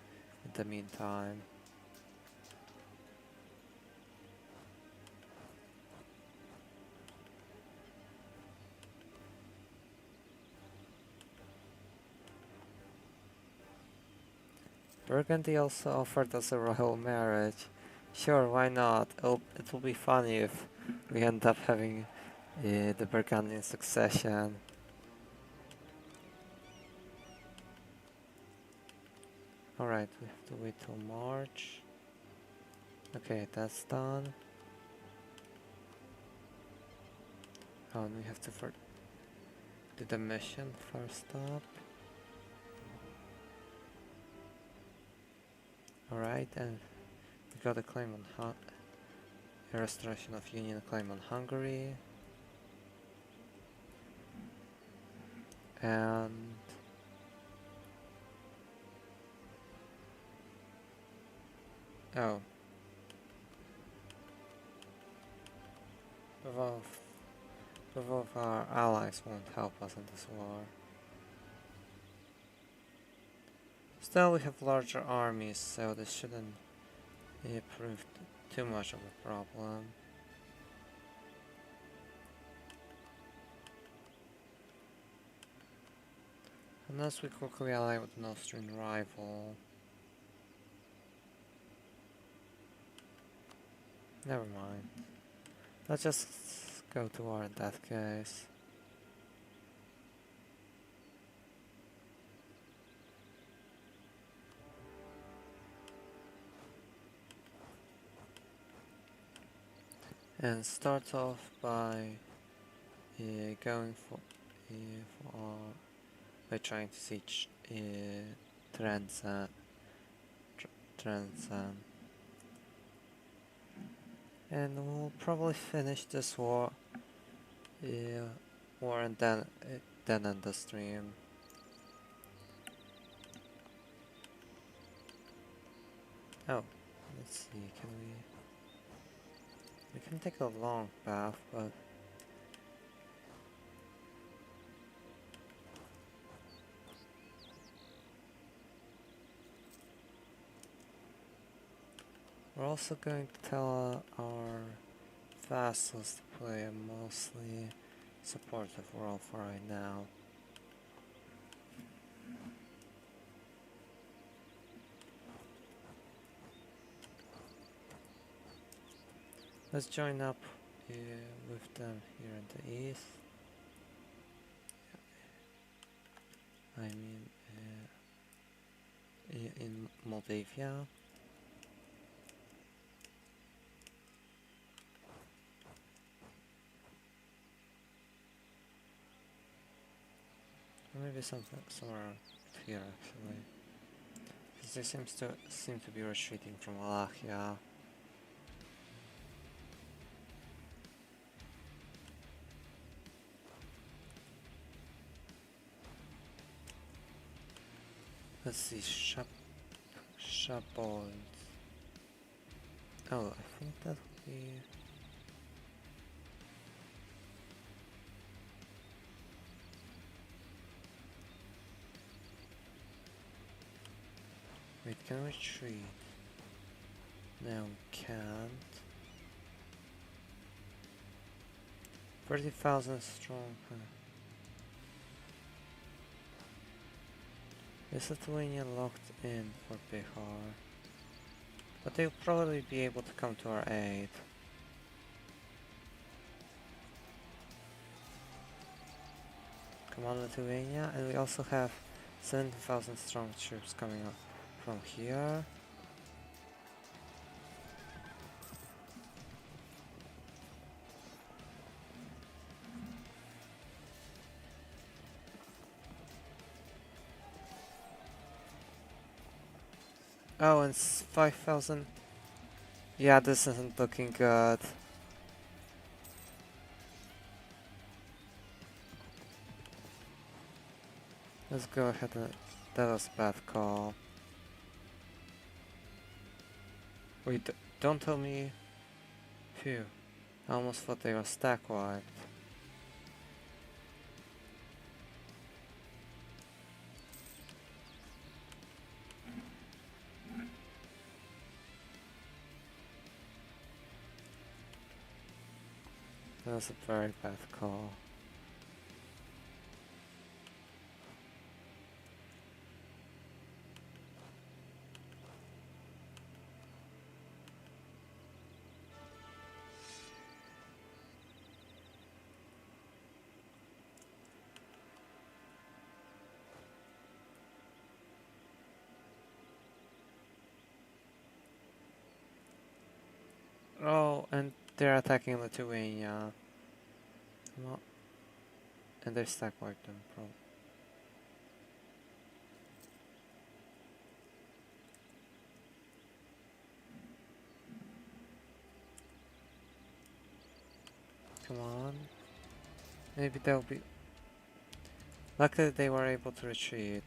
in the meantime. Burgundy also offered us a royal marriage. Sure, why not? It will be funny if we end up having the Burgundian succession. Alright, we have to wait till March. Okay, that's done. Oh, and we have to do the mission first up. Alright, and we got a claim on a restoration of union claim on Hungary. And oh, both of our allies won't help us in this war. Still, we have larger armies, so this shouldn't prove too much of a problem. Unless we quickly ally with an Austrian rival. Never mind. Let's just go to war in that case. And start off by going by trying to siege Trenčín. And we'll probably finish this war and then end the stream. Oh, let's see, we can take a long path, but we're also going to tell our vassals to play a mostly supportive role for right now. Let's join up with them here in the east. I mean, in Moldavia. Maybe somewhere here actually, because they seem to be retreating from Wallachia. Let's see, Shabold. Oh, I think that would be. Wait, can we retreat? No, we can't. 30,000 strong. Is Lithuania locked in for Bihar? But they'll probably be able to come to our aid. Come on, Lithuania, and we also have 70,000 strong troops coming up from here. Oh, and 5,000. Yeah, this isn't looking good. Let's go ahead and... That was a bad call. Wait, don't tell me... Phew. I almost thought they were stack wiped. That was a very bad call. And they're attacking Lithuania. Well, and they stack wiped them, probably. Come on. Maybe they'll be... Luckily they were able to retreat.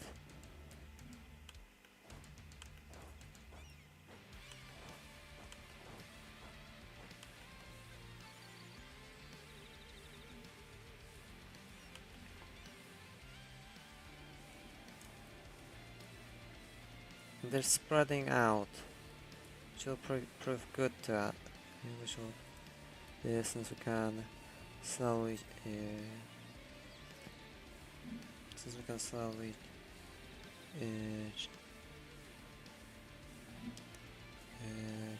They're spreading out, which will prove good to us. Which will, since we can slowly,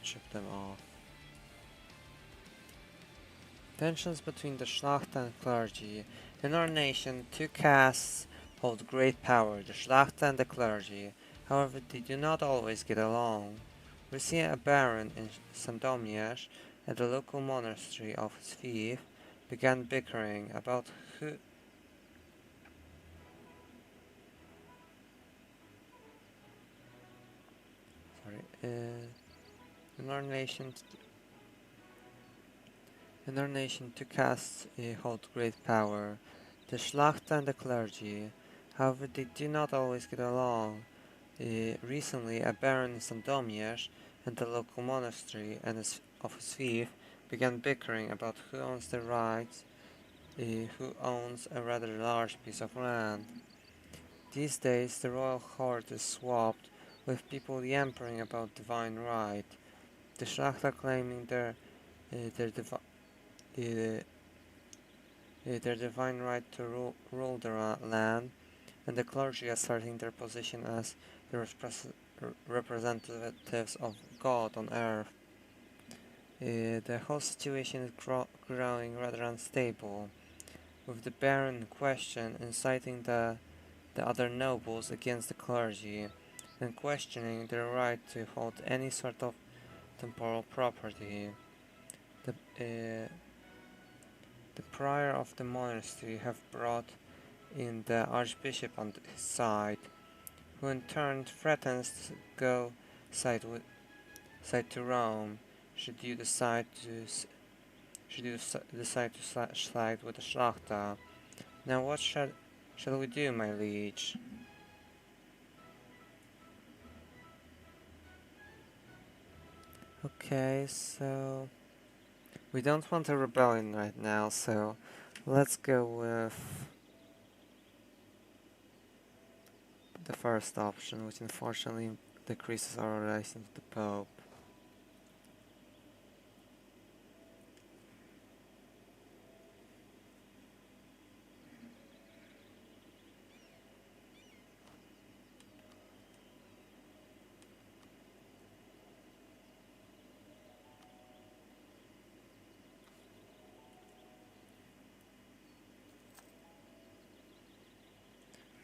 chip them off. Tensions between the Schlacht and clergy. In our nation, two castes hold great power, the Schlacht and the clergy. However, they do not always get along. We see a baron in Sandomierz at the local monastery of his fief began bickering about who... In our nation, two castes hold great power, the Schlacht and the clergy. However, they do not always get along. Recently, a baron in Sandomierz and the local monastery and of his fief began bickering about who owns the rights, who owns a rather large piece of land. These days, the royal court is swapped, with people yampering about divine right. The Szlachta claiming their divine right to rule their land, and the clergy asserting their position as the representatives of God on earth. The whole situation is growing rather unstable, with the baron in question inciting the other nobles against the clergy, and questioning their right to hold any sort of temporal property. The prior of the monastery have brought in the archbishop on his side, who in turn threatens to go side to Rome should you decide to side with the Schlachta. Now what shall we do, my liege? Okay, so we don't want a rebellion right now, so let's go with the first option, which unfortunately decreases our relation to the Pope.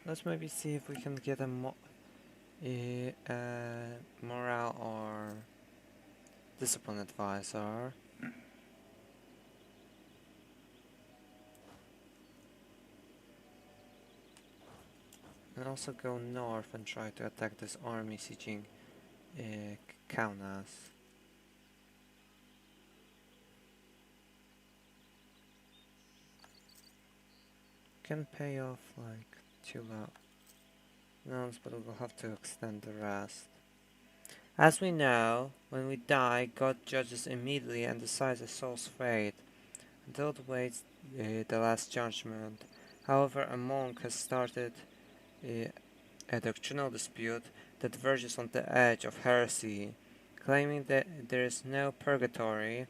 Let's maybe see if we can get a morale or discipline advisor. And also go north and try to attack this army sieging Kaunas. Can pay off like 2 rounds, but we'll have to extend the rest. As we know, when we die, God judges immediately and decides a soul's fate, until it waits the last judgment. However, a monk has started a doctrinal dispute that verges on the edge of heresy, claiming that there is no purgatory,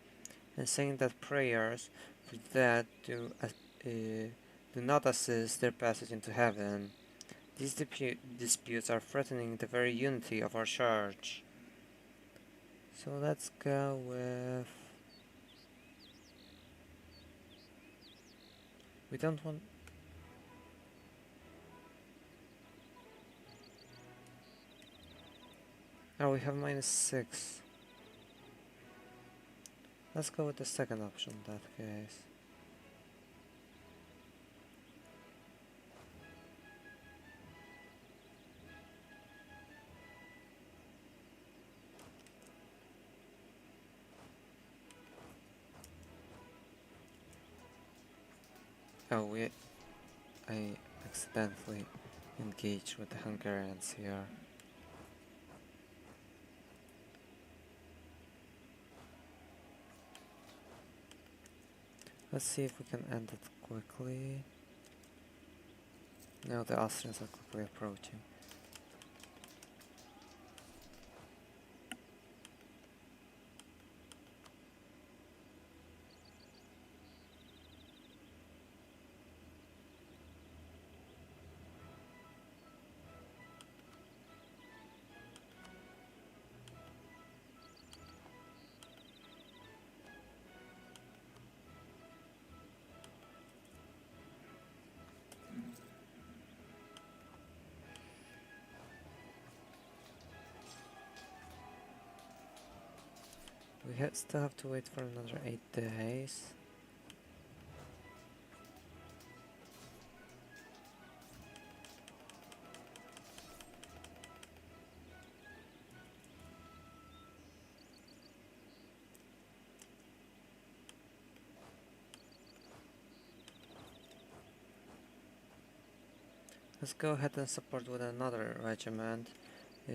and saying that prayers for the dead do not assist their passage into heaven. These disputes are threatening the very unity of our church. So let's go with... We don't want... Oh, we have -6. Let's go with the second option in that case. Oh, I accidentally engaged with the Hungarians here. Let's see if we can end it quickly. No, the Austrians are quickly approaching. We still have to wait for another 8 days. Let's go ahead and support with another regiment,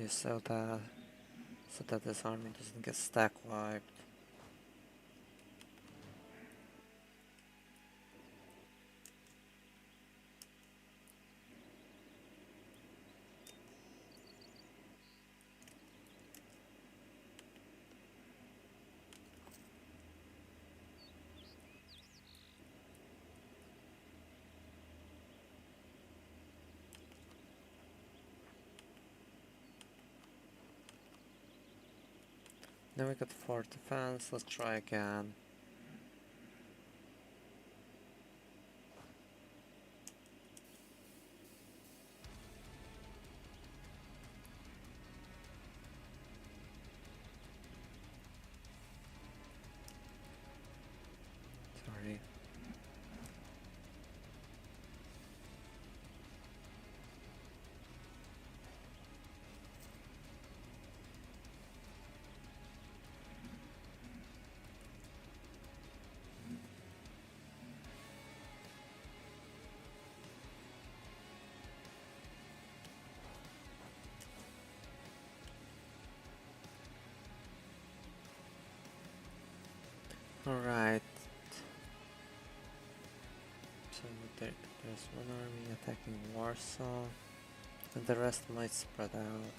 so that this army doesn't get stack wiped. Now we got 4 defense, let's try again. Sorry. Alright. So there's one army attacking Warsaw, and the rest might spread out.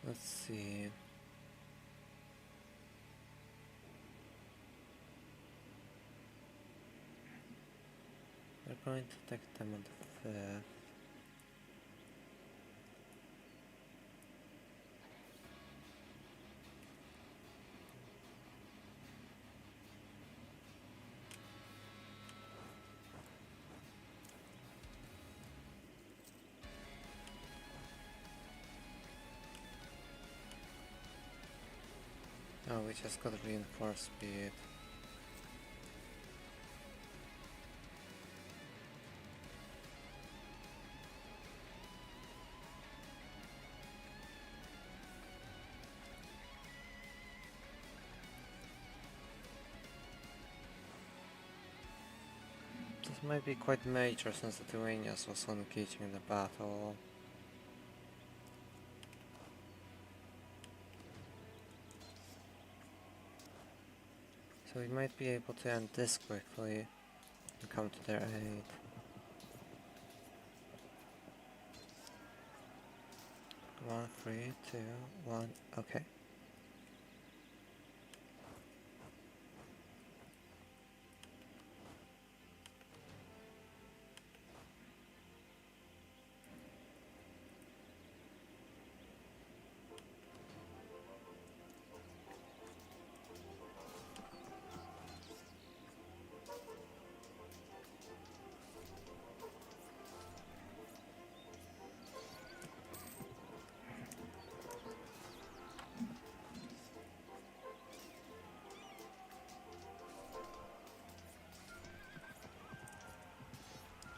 Let's see. We're going to attack them on the 5th. Oh, we just got reinforced speed. This might be quite major since Lithuania was engaging in the battle. So we might be able to end this quickly and come to their aid. 1, 3, 2, 1, okay.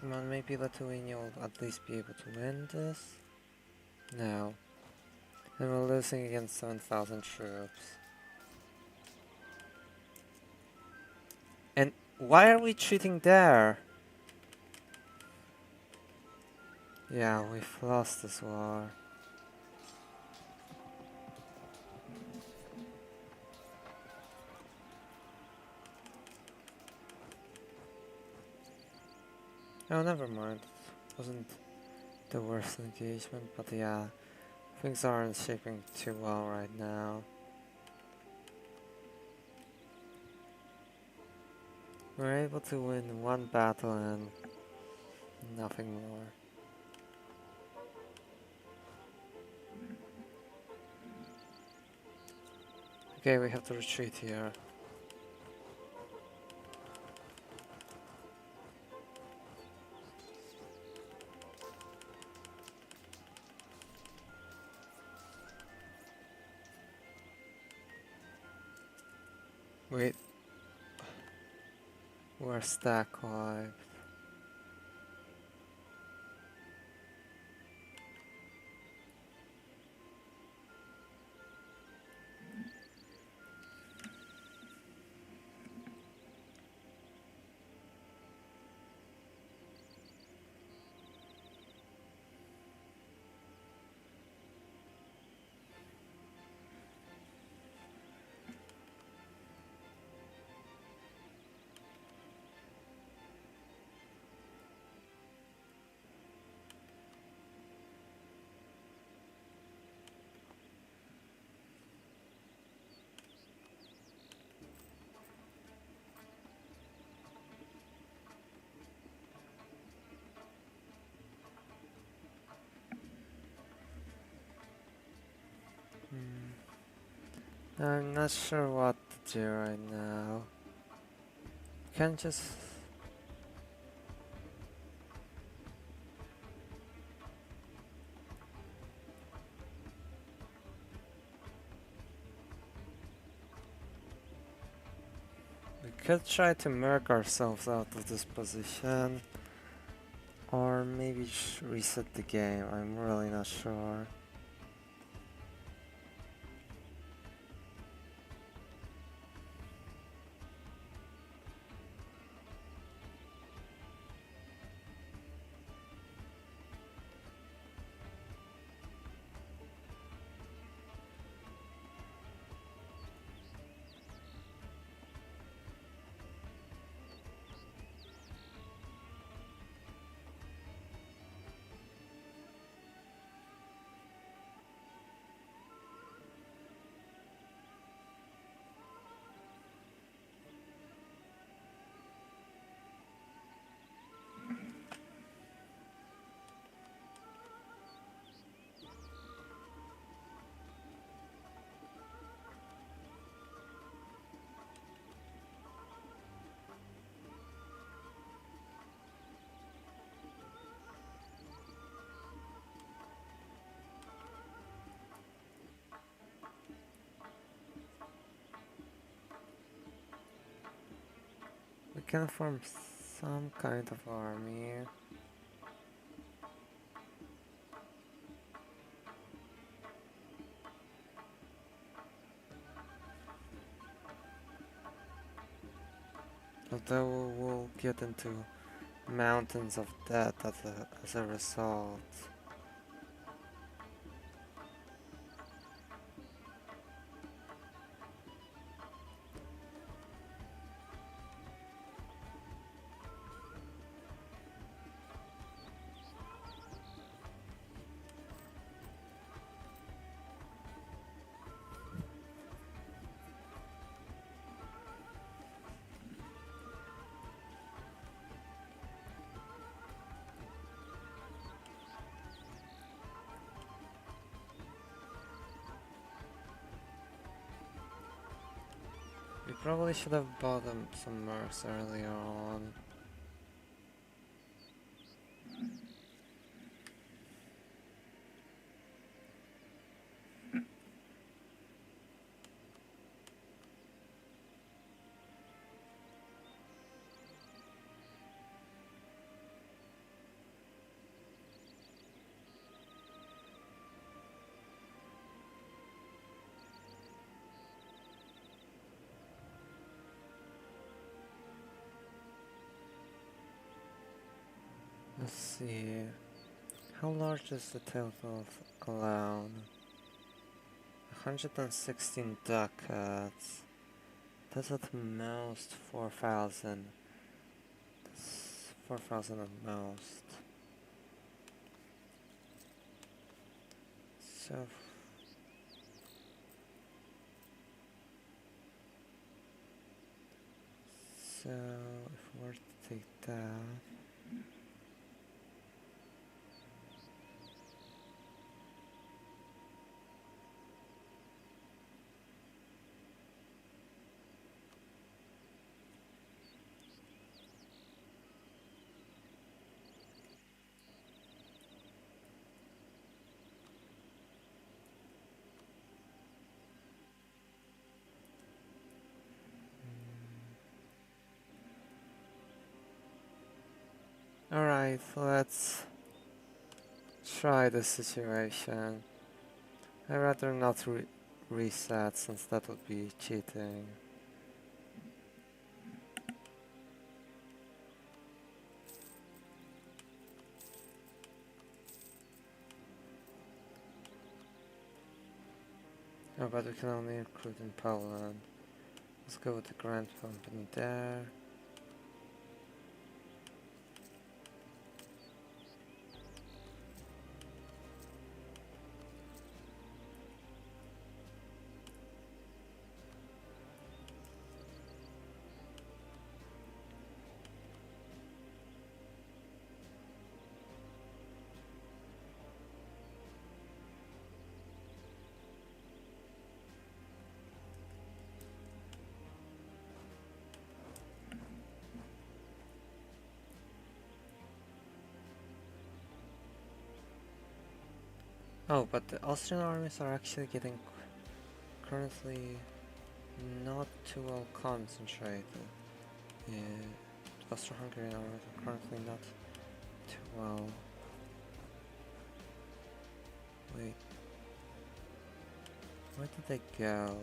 Come on, maybe Lithuania will at least be able to win this? No. And we're losing against 7,000 troops. And why are we treating there? Yeah, we've lost this war. Oh, never mind. It wasn't the worst engagement, but yeah, things aren't shaping too well right now. We're able to win one battle and nothing more. Okay, we have to retreat here. Wait. We're stack wiped. I'm not sure what to do right now. Can't just... We could try to merc ourselves out of this position. Or maybe reset the game, I'm really not sure. We can form some kind of army. Although we'll get into mountains of death as a result. We probably should have bought them some mercs earlier on. Let's see. How large is the total allowed? 116 ducats. That's at most 4,000. That's 4,000 at most. So if we were to take that. Alright, let's try the situation. I'd rather not reset, since that would be cheating. Oh, but we can only recruit in Poland. Let's go with the Grand Company there. Oh, but the Austrian armies are actually getting currently not too well concentrated. Yeah, Austro-Hungarian armies are currently not too well. Wait, where did they go?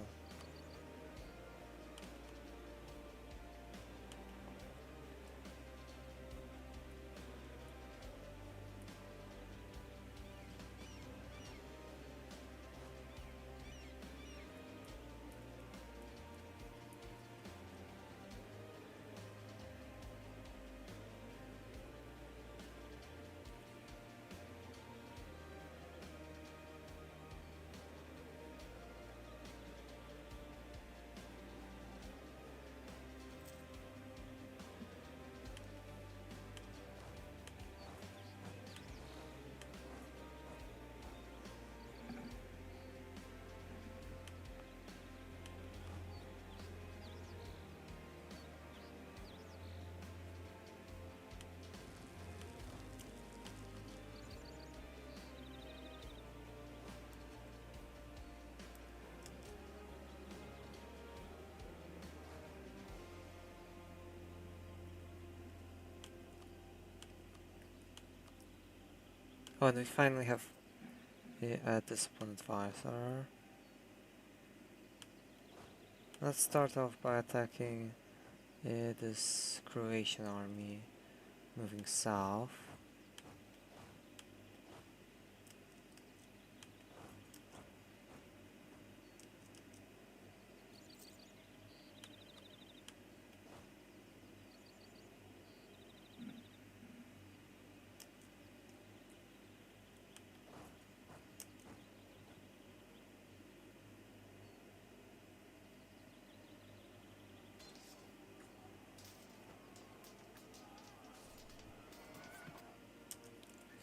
Oh, and we finally have a discipline advisor. Let's start off by attacking this Croatian army. moving south.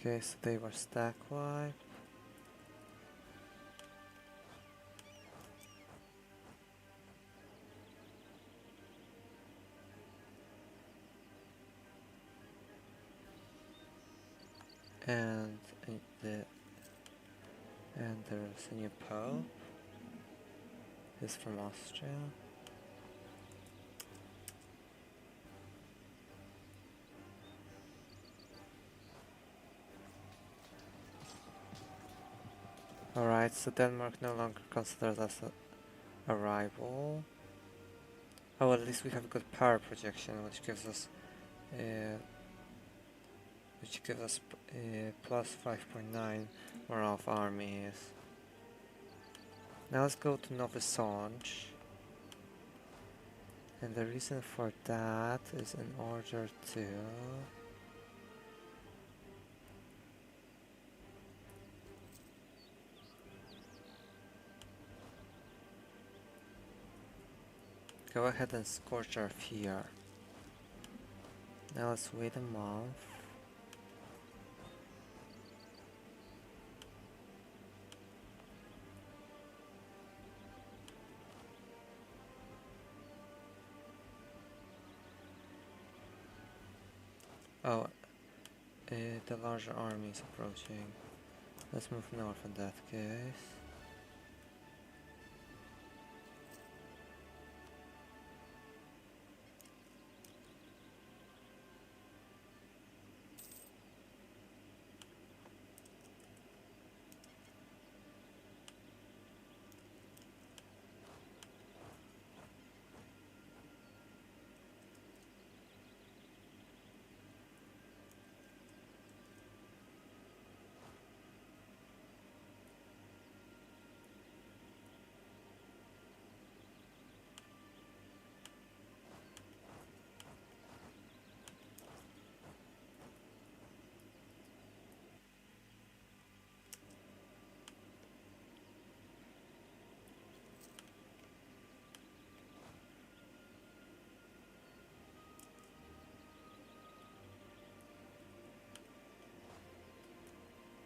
Okay, so they were stack wiped. And there's a new pope. He's from Austria. Alright, so Denmark no longer considers us a rival. Oh, at least we have good power projection, which gives us plus 5.9 morale of armies. Now let's go to Nowy Sącz. And the reason for that is in order to go ahead and scorch our here. Now let's wait a month. Oh, the larger army is approaching. Let's move north in that case.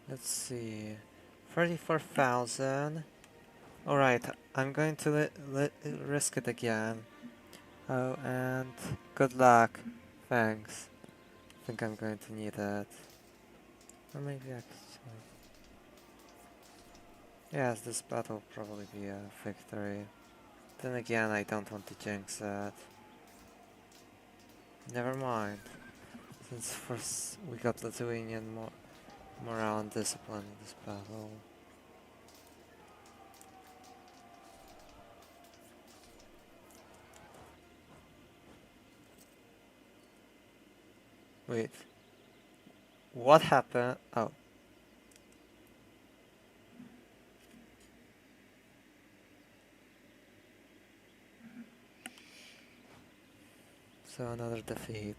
Let's see, 34,000. Alright, I'm going to risk it again. Oh, and good luck. Thanks. I think I'm going to need it. Or maybe actually. Yes, this battle will probably be a victory. Then again, I don't want to jinx it. Never mind. Since first we got Lithuanian morale and discipline in this battle. Wait. What happened? Oh. So another defeat.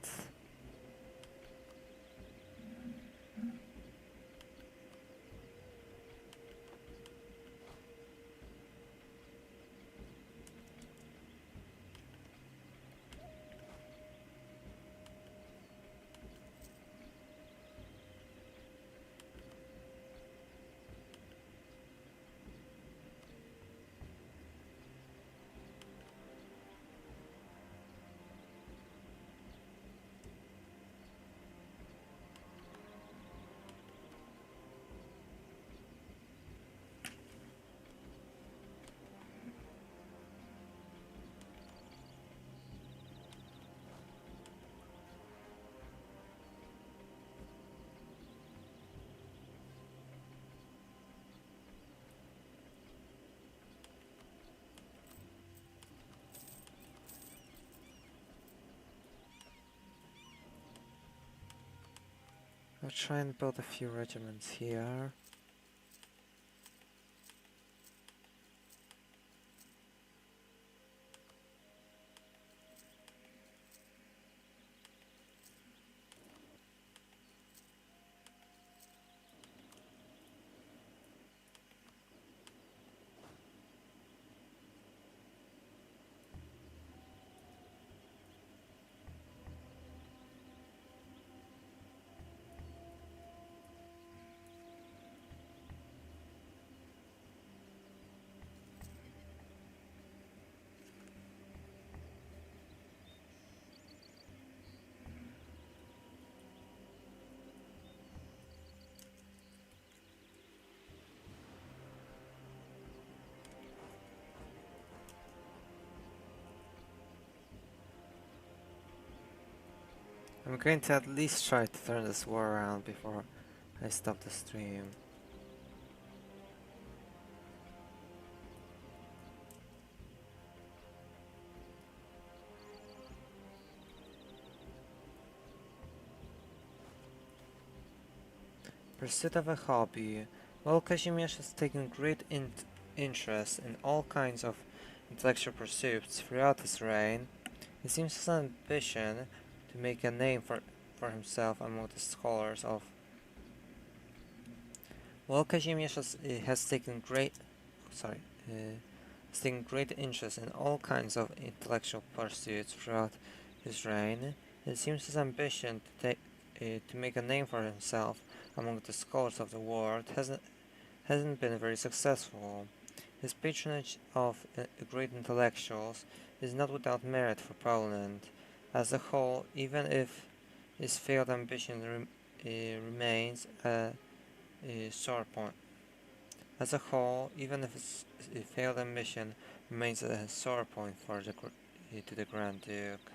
I'll try and build a few regiments here. I'm going to at least try to turn this war around before I stop the stream. Pursuit of a hobby. While Kazimierz has taken great interest in all kinds of intellectual pursuits throughout his reign, it seems his ambition to make a name for himself among the scholars of. While Kazimierz has taken great interest in all kinds of intellectual pursuits throughout his reign, it seems his ambition to make a name for himself among the scholars of the world hasn't been very successful. His patronage of great intellectuals is not without merit for Poland as a whole, even if his failed ambition remains a sore point. As a whole, even if his failed ambition remains a sore point for the Grand Duke.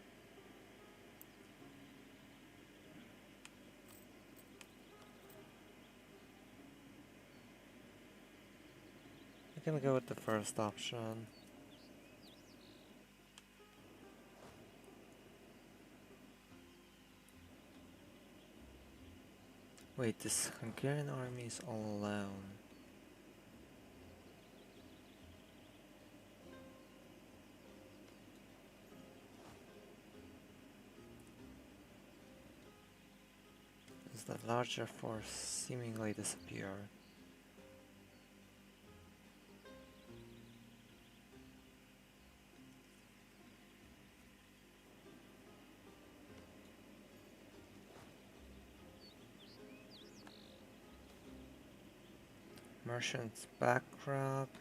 I'm gonna go with the first option. Wait, this Hungarian army is all alone. Does the larger force seemingly disappear? Merchants bankrupt.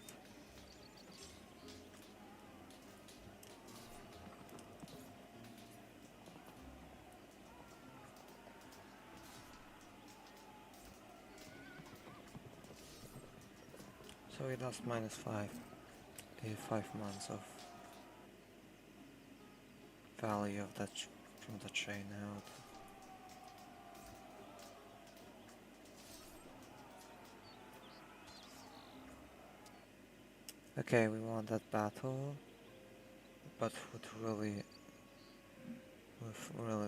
So we lost -5 months of value of that from the trade out. Okay, we won that battle, but with really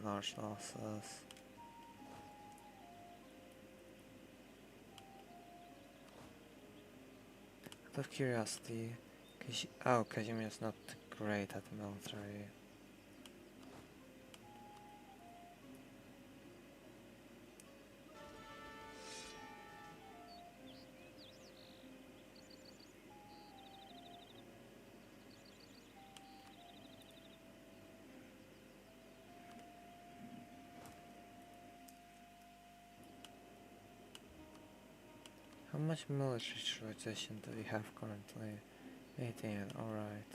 large losses. Out of curiosity, Kazimierz is not great at military. How much military tradition do we have currently? 18, alright.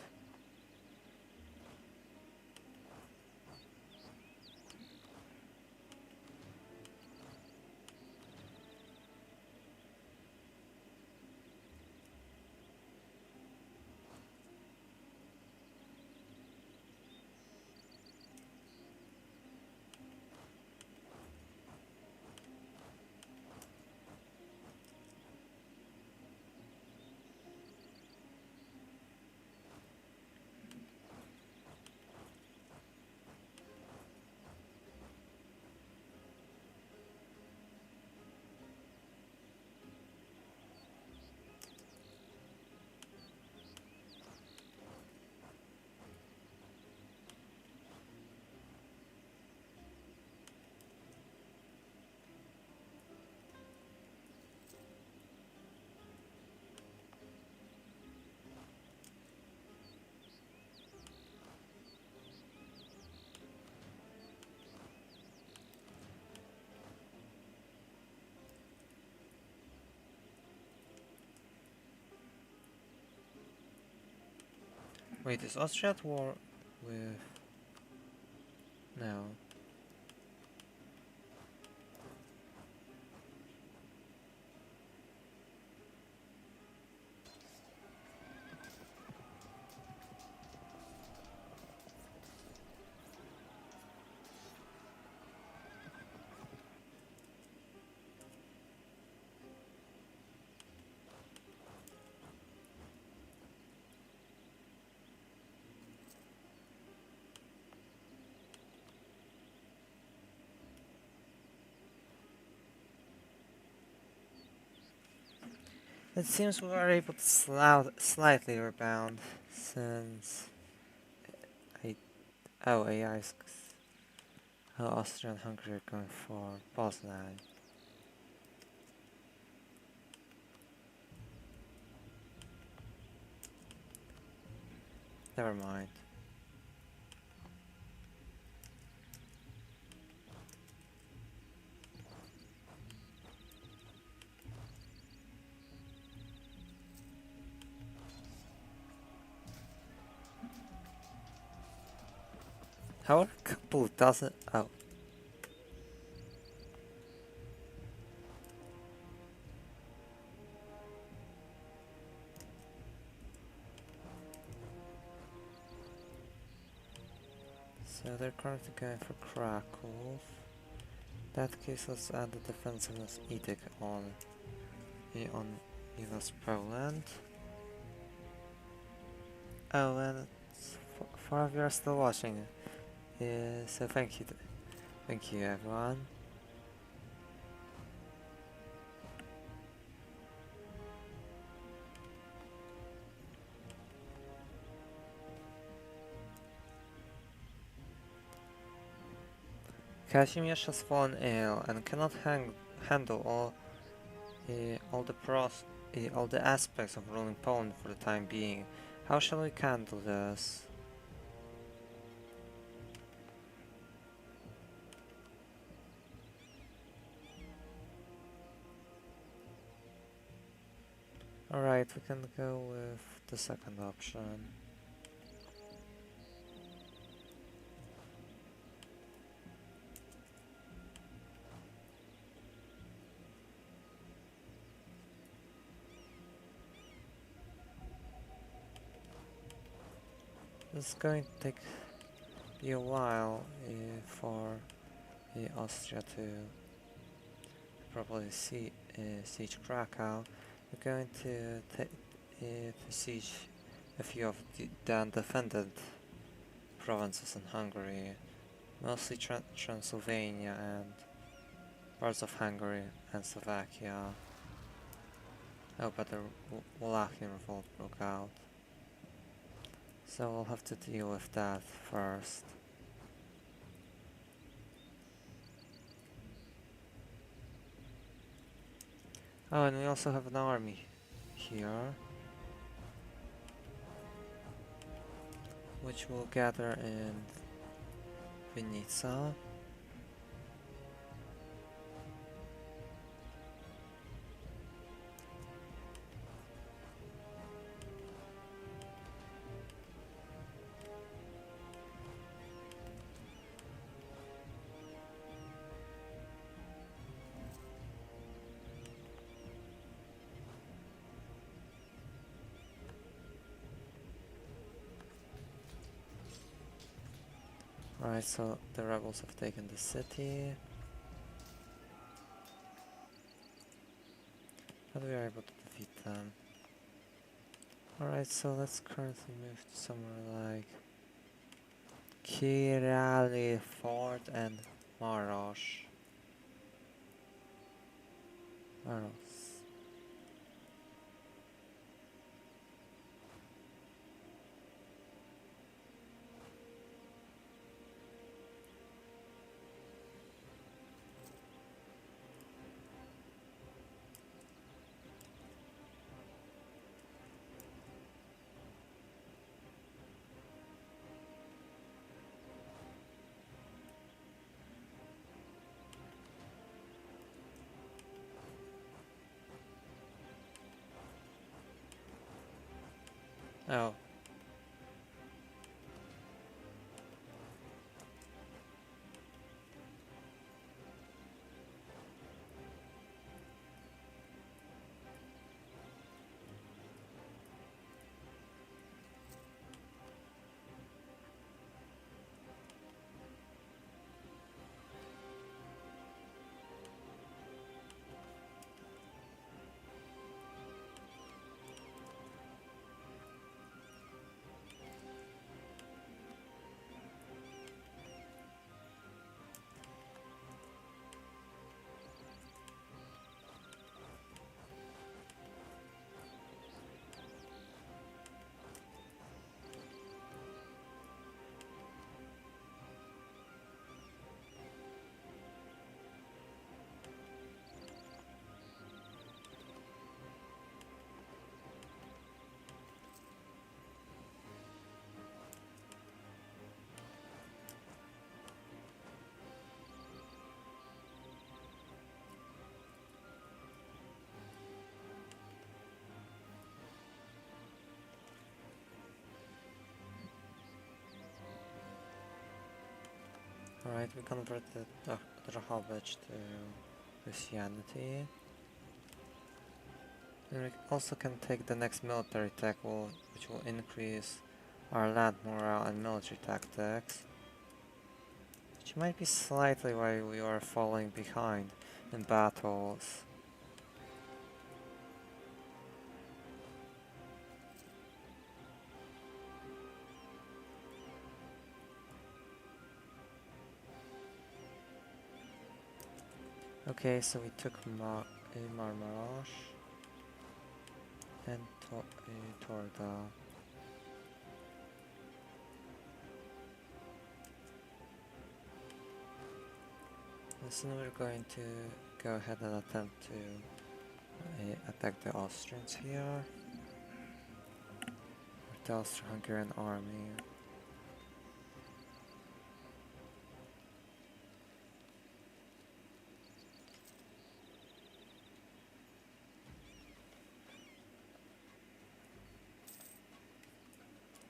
Wait, is Austria at war with... No. It seems we are able to slightly rebound since AI asks how Austria and Hungary are going for Poznan. Never mind. How are a couple dozen? Oh. So they're currently going for Krakow. In that case, let's add the defensiveness edict on US Poland. Oh, and four of you are still watching. So thank you everyone. Kazimierz has fallen ill and cannot handle all the aspects of ruling Poland for the time being. How shall we handle this? Alright, we can go with the second option. It's going to be a while for Austria to probably siege Krakow. We're going to siege a few of the undefended provinces in Hungary, mostly Transylvania and parts of Hungary and Slovakia. Oh, but the Wallachian revolt broke out. So we'll have to deal with that first. Oh, and we also have an army here, which will gather in Vinica. Alright, so the rebels have taken the city. But we are able to defeat them. Alright, so let's currently move to somewhere like Kirali Fort and Maros. Oh. Alright, we converted the Drahovich to Christianity. And we also can take the next military tech, which will increase our land morale and military tactics. Which might be slightly why we are falling behind in battles. Okay, so we took Marmarosh and Torda. And soon we're going to go ahead and attempt to attack the Austrians here. With the Austro-Hungarian army.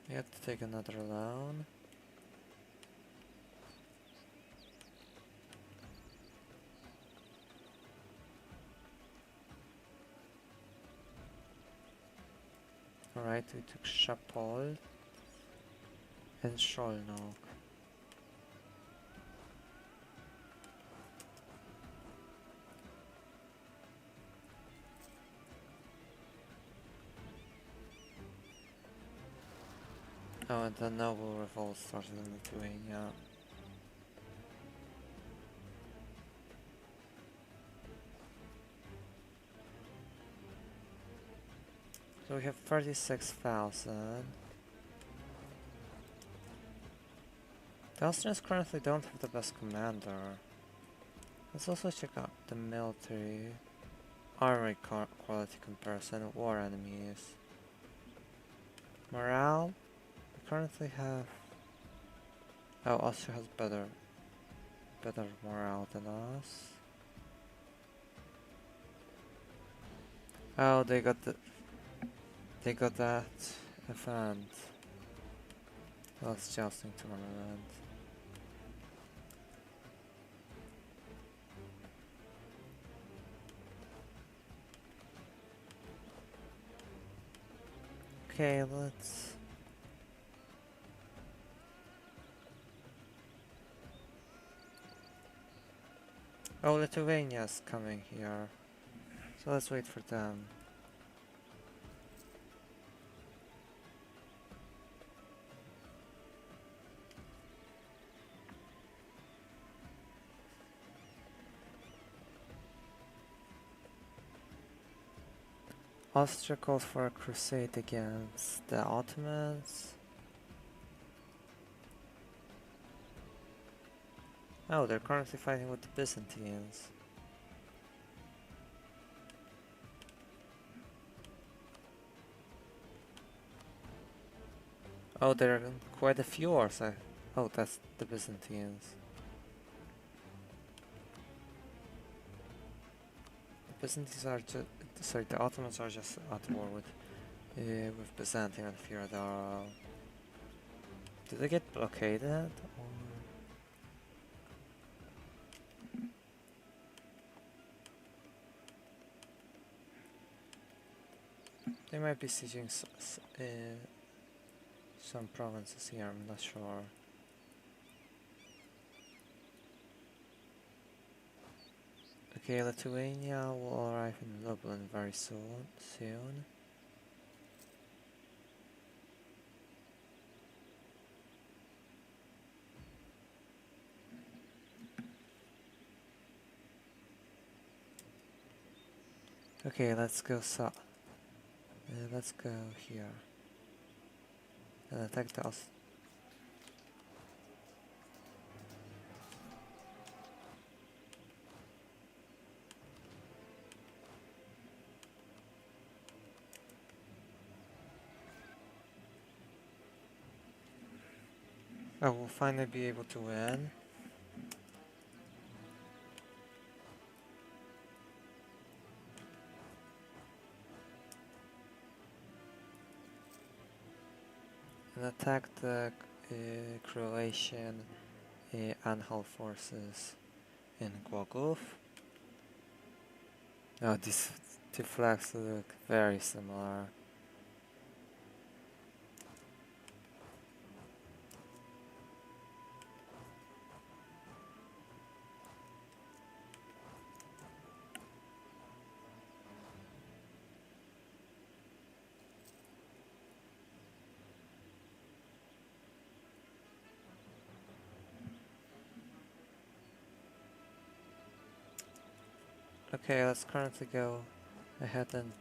We have to take another loan. Alright, we took Chapol and Szolnok. Oh, and the noble revolt started in Lithuania. So we have 36,000. The Austrians currently don't have the best commander. Let's also check out the military armory quality comparison of war enemies. Morale? We currently have... Oh, Austria has better morale than us. Oh, they got that event. That's jousting tournament. Okay, let's... Oh, Lithuania's coming here. So let's wait for them. Austria calls for a crusade against the Ottomans. Oh, they're currently fighting with the Byzantines. Oh, there are quite a few wars. Oh, that's the Byzantines. The Byzantines are just... Sorry, the Ottomans are just at war with Byzantium and Firadaro. Did they get blockaded? Or... They might be sieging some provinces here, I'm not sure. Okay, Lithuania will arrive in Lublin very soon. Okay, let's go let's go here and attack the I will finally be able to win. And attack the Croatian Anhalt forces in Głogów. Oh, these two flags look very similar. Okay, let's currently go ahead and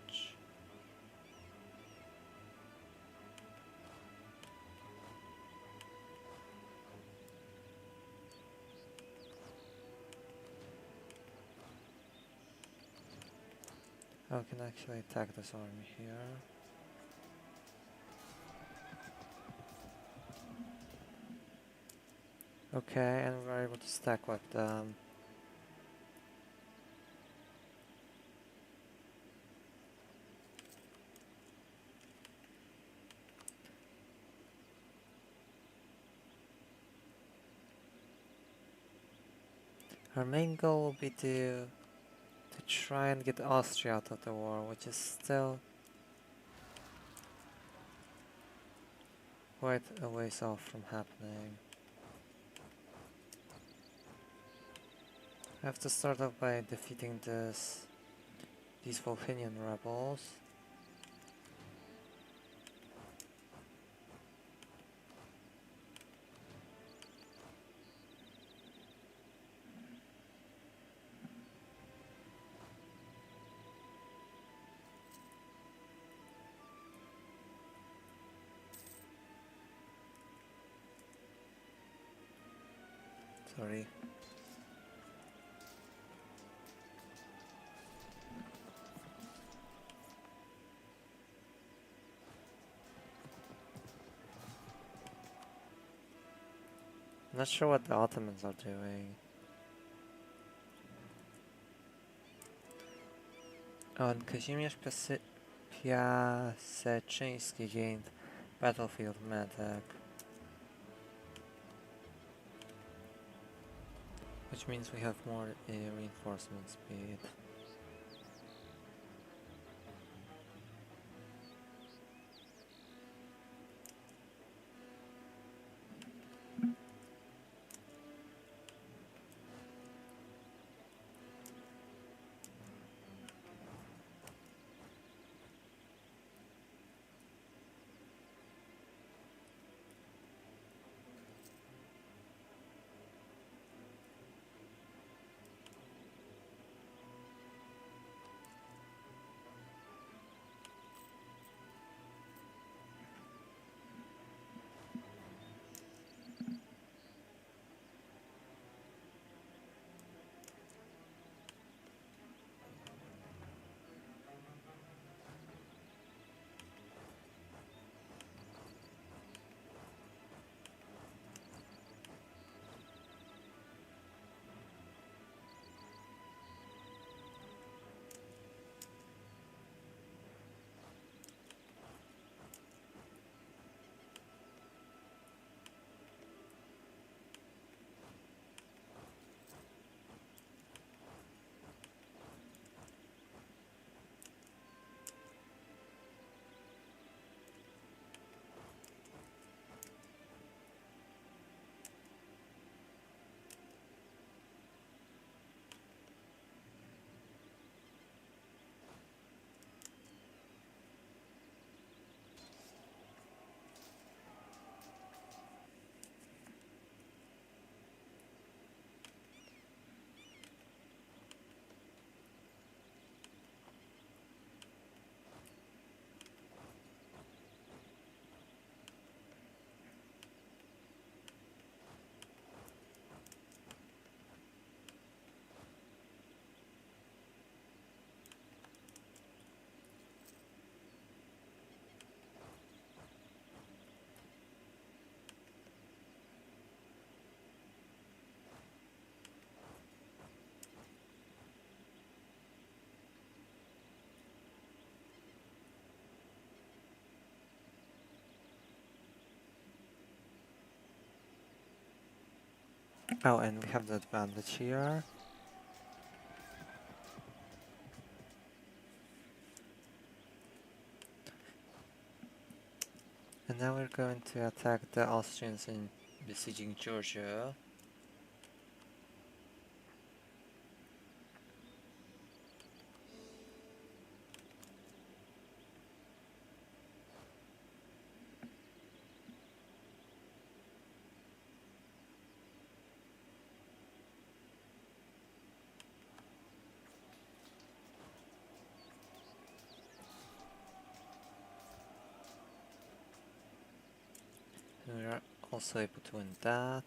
we can actually attack this army here. Okay, and we're able to stack wipe them. Our main goal will be to try and get Austria out of the war, which is still quite a ways off from happening. I have to start off by defeating these Volhynian rebels. Sorry. I'm not sure what the Ottomans are doing. Oh, and Kazimierz Piaseczyński gained battlefield medic, which means we have more reinforcement speed. Oh, and we have the advantage here. And now we're going to attack the Austrians in besieging Georgia. And we are also able to win that.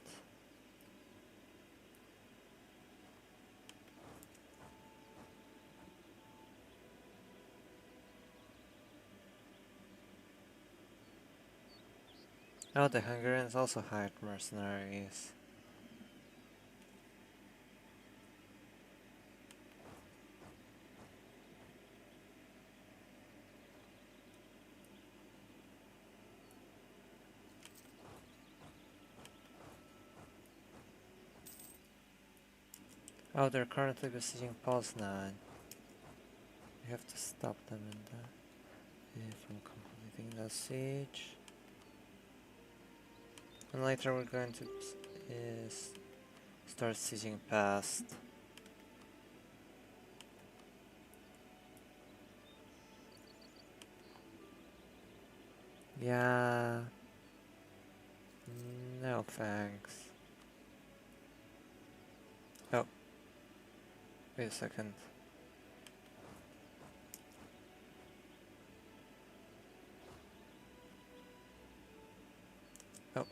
Oh, the Hungarians also hired mercenaries. Oh, they're currently besieging Poznan. We have to stop them from completing the siege. And later we're going to start sieging past. Yeah. No thanks. Oh. Wait a second. Oh.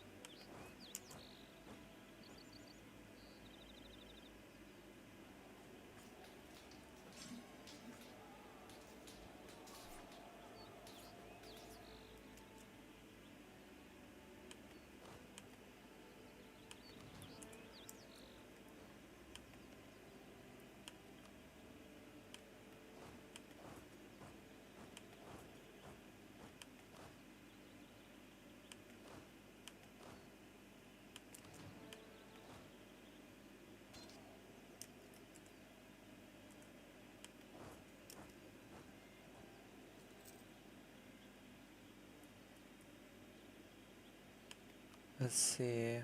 Let's see.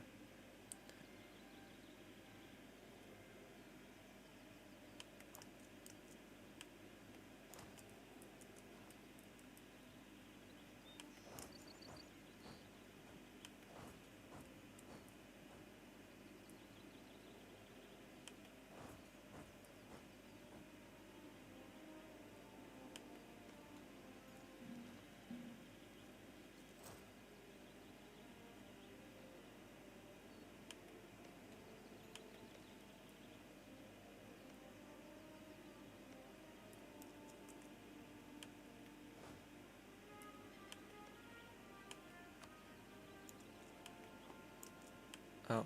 Oh.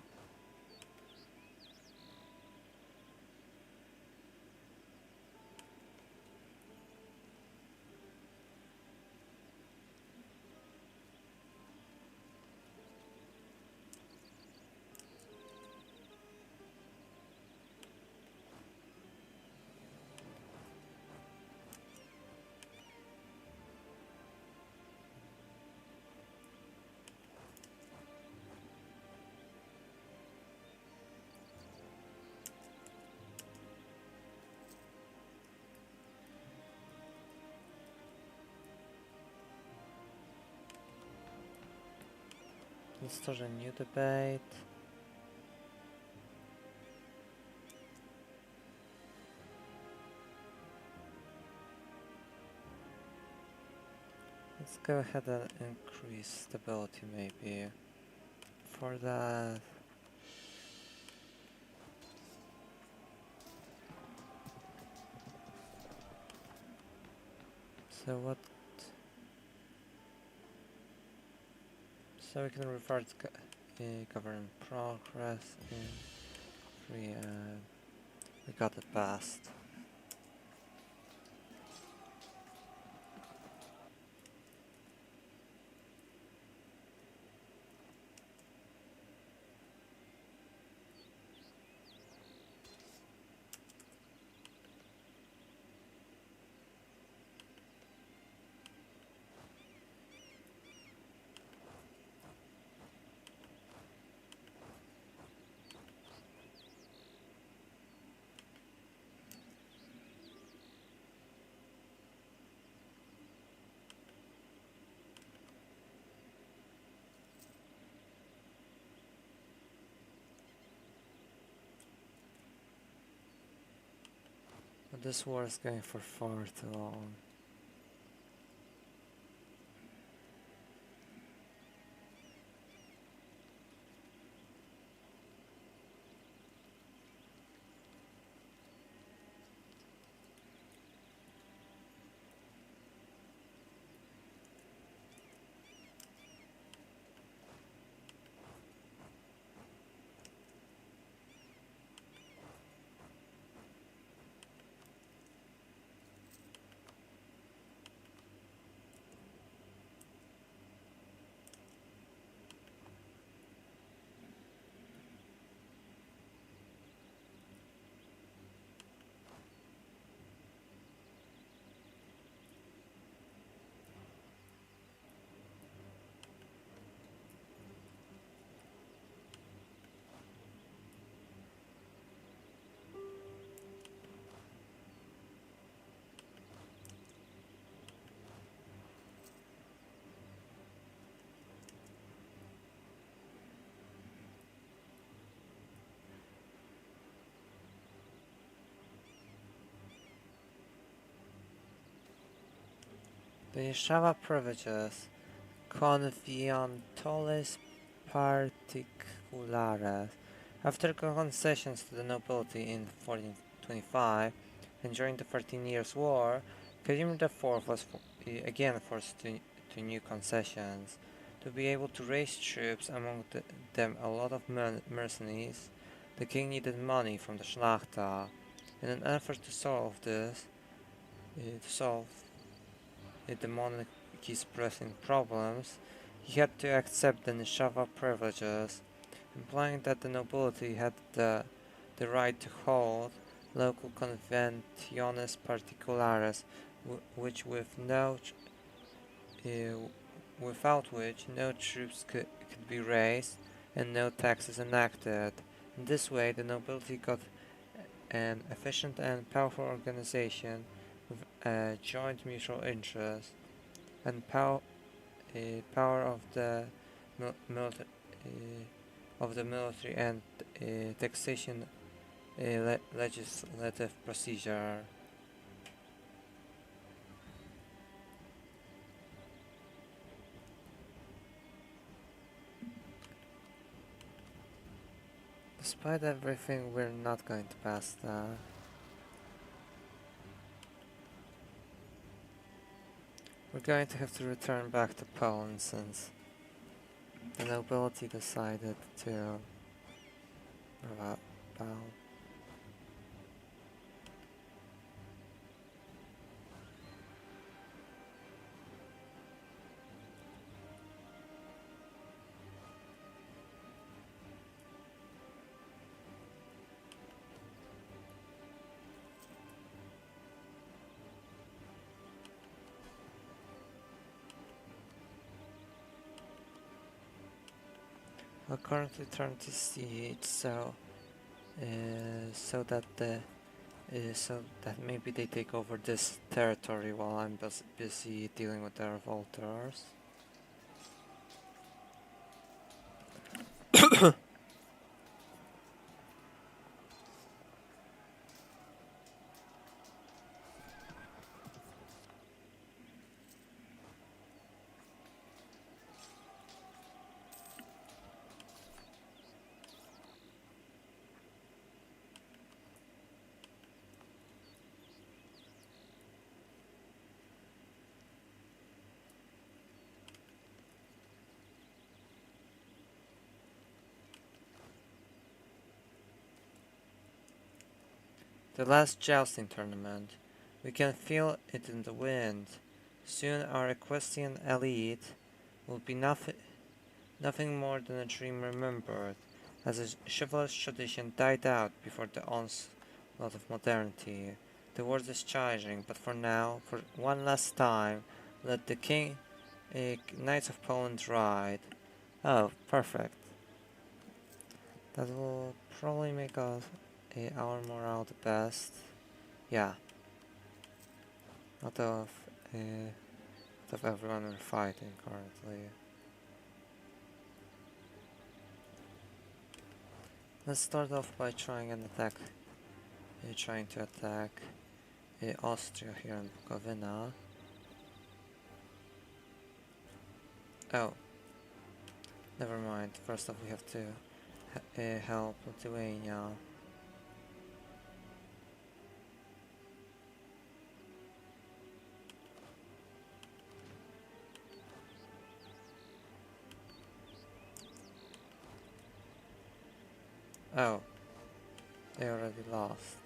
Let's start a new debate. Let's go ahead and increase stability maybe. For that. So what? So we can revert government progress in we got it passed. This war is going for far too long. The Yeshava privileges conventoles particulares. After concessions to the nobility in 1425 and during the 13 Years' War, Casimir IV was again forced to new concessions. To be able to raise troops, among them a lot of mercenaries, the king needed money from the Szlachta. In an effort to solve this, the monarchy's pressing problems, he had to accept the Nyshava privileges, implying that the nobility had the right to hold local conventiones particulares, which without which no troops could be raised and no taxes enacted. In this way, the nobility got an efficient and powerful organization with a joint mutual interest and power of the military and taxation legislative procedure. Despite everything, we're not going to pass that. We're going to have to return back to Poland since the nobility decided to bow. I'll currently turn to siege, so that maybe they take over this territory while I'm busy dealing with the revolters. The last jousting tournament. We can feel it in the wind. Soon our equestrian elite will be nothing more than a dream remembered, as a chivalrous tradition died out before the onslaught of modernity. The world is charging, but for now, for one last time, let the Knights of Poland ride. Oh, perfect. That will probably make us our morale the best. Yeah. Out of everyone we're fighting currently. Let's start off by trying to attack Austria here in Bukowina. Oh, never mind. First off, we have to help Lithuania. Oh, they already lost.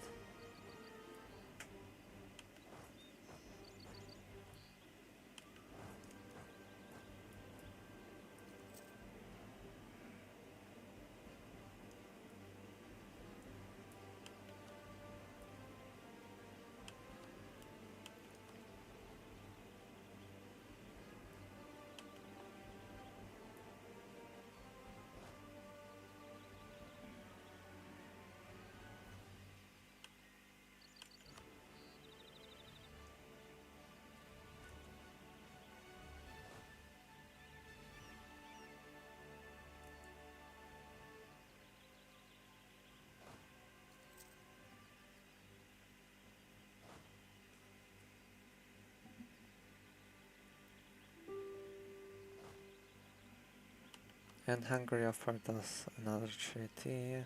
And Hungary offered us another treaty,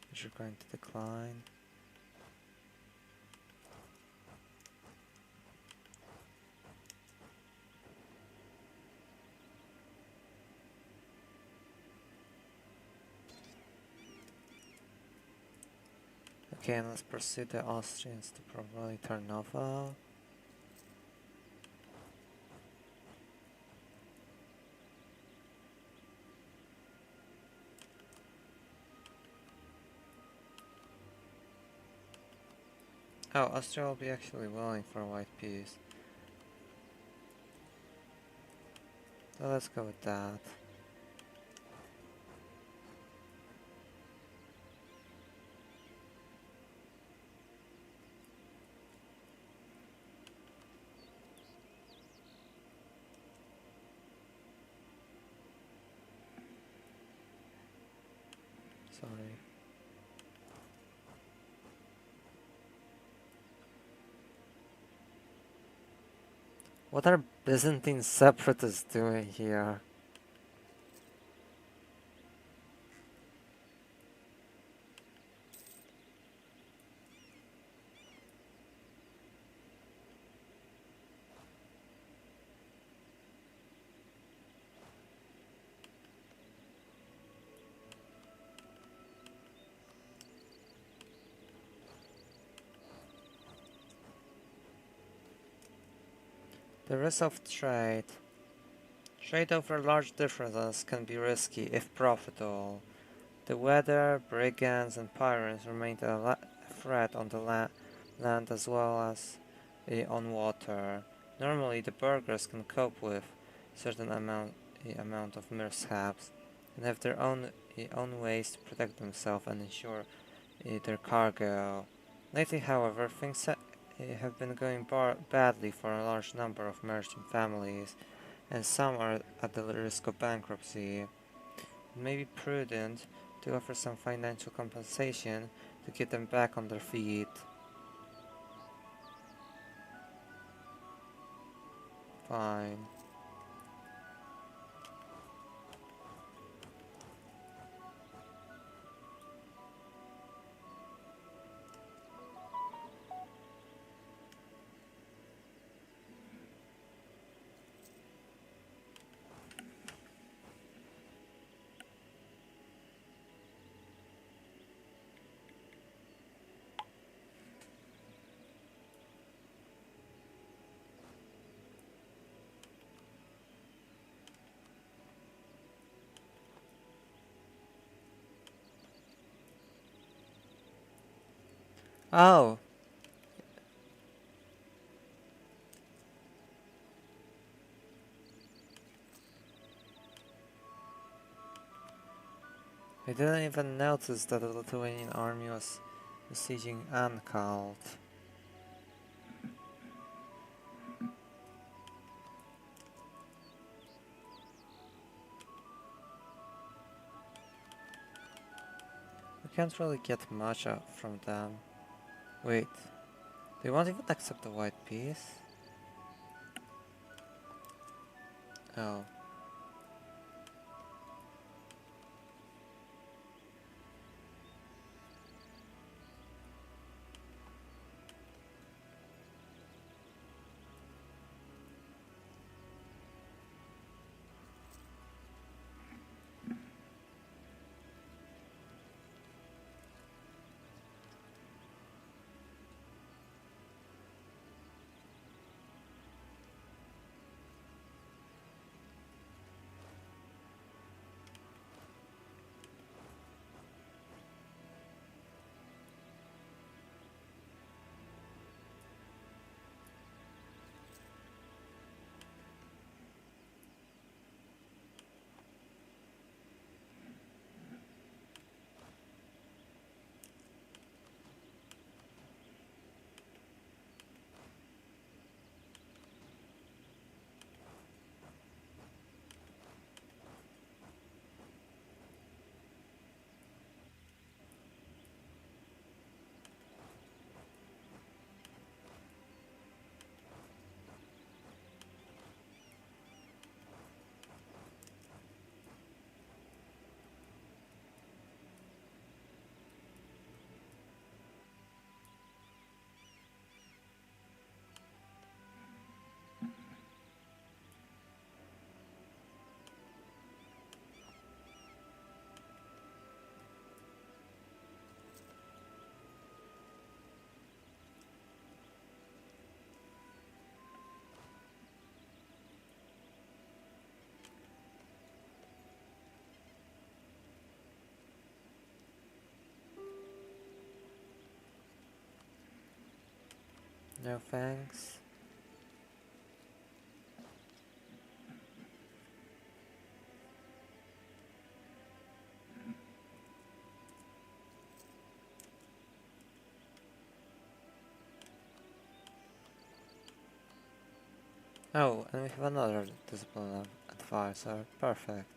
which we're going to decline. Okay, and let's pursue the Austrians to probably Tarnova. Oh, Austria will be actually willing for a white peace. So let's go with that. Sorry. What are Byzantine separatists doing here? The risk of trade. Trade over large differences can be risky if profitable. The weather, brigands and pirates remain a threat on the land as well as on water. Normally the burghers can cope with certain amount of mishaps and have their own ways to protect themselves and ensure their cargo. Lately, however, things have been going badly for a large number of merchant families, and some are at the risk of bankruptcy. It may be prudent to offer some financial compensation to get them back on their feet. Fine. Oh! I didn't even notice that the Lithuanian army was besieging Ankalt. We can't really get much from them. Wait. They won't even accept the white piece. Oh. No thanks. Oh, and we have another discipline advisor. Perfect.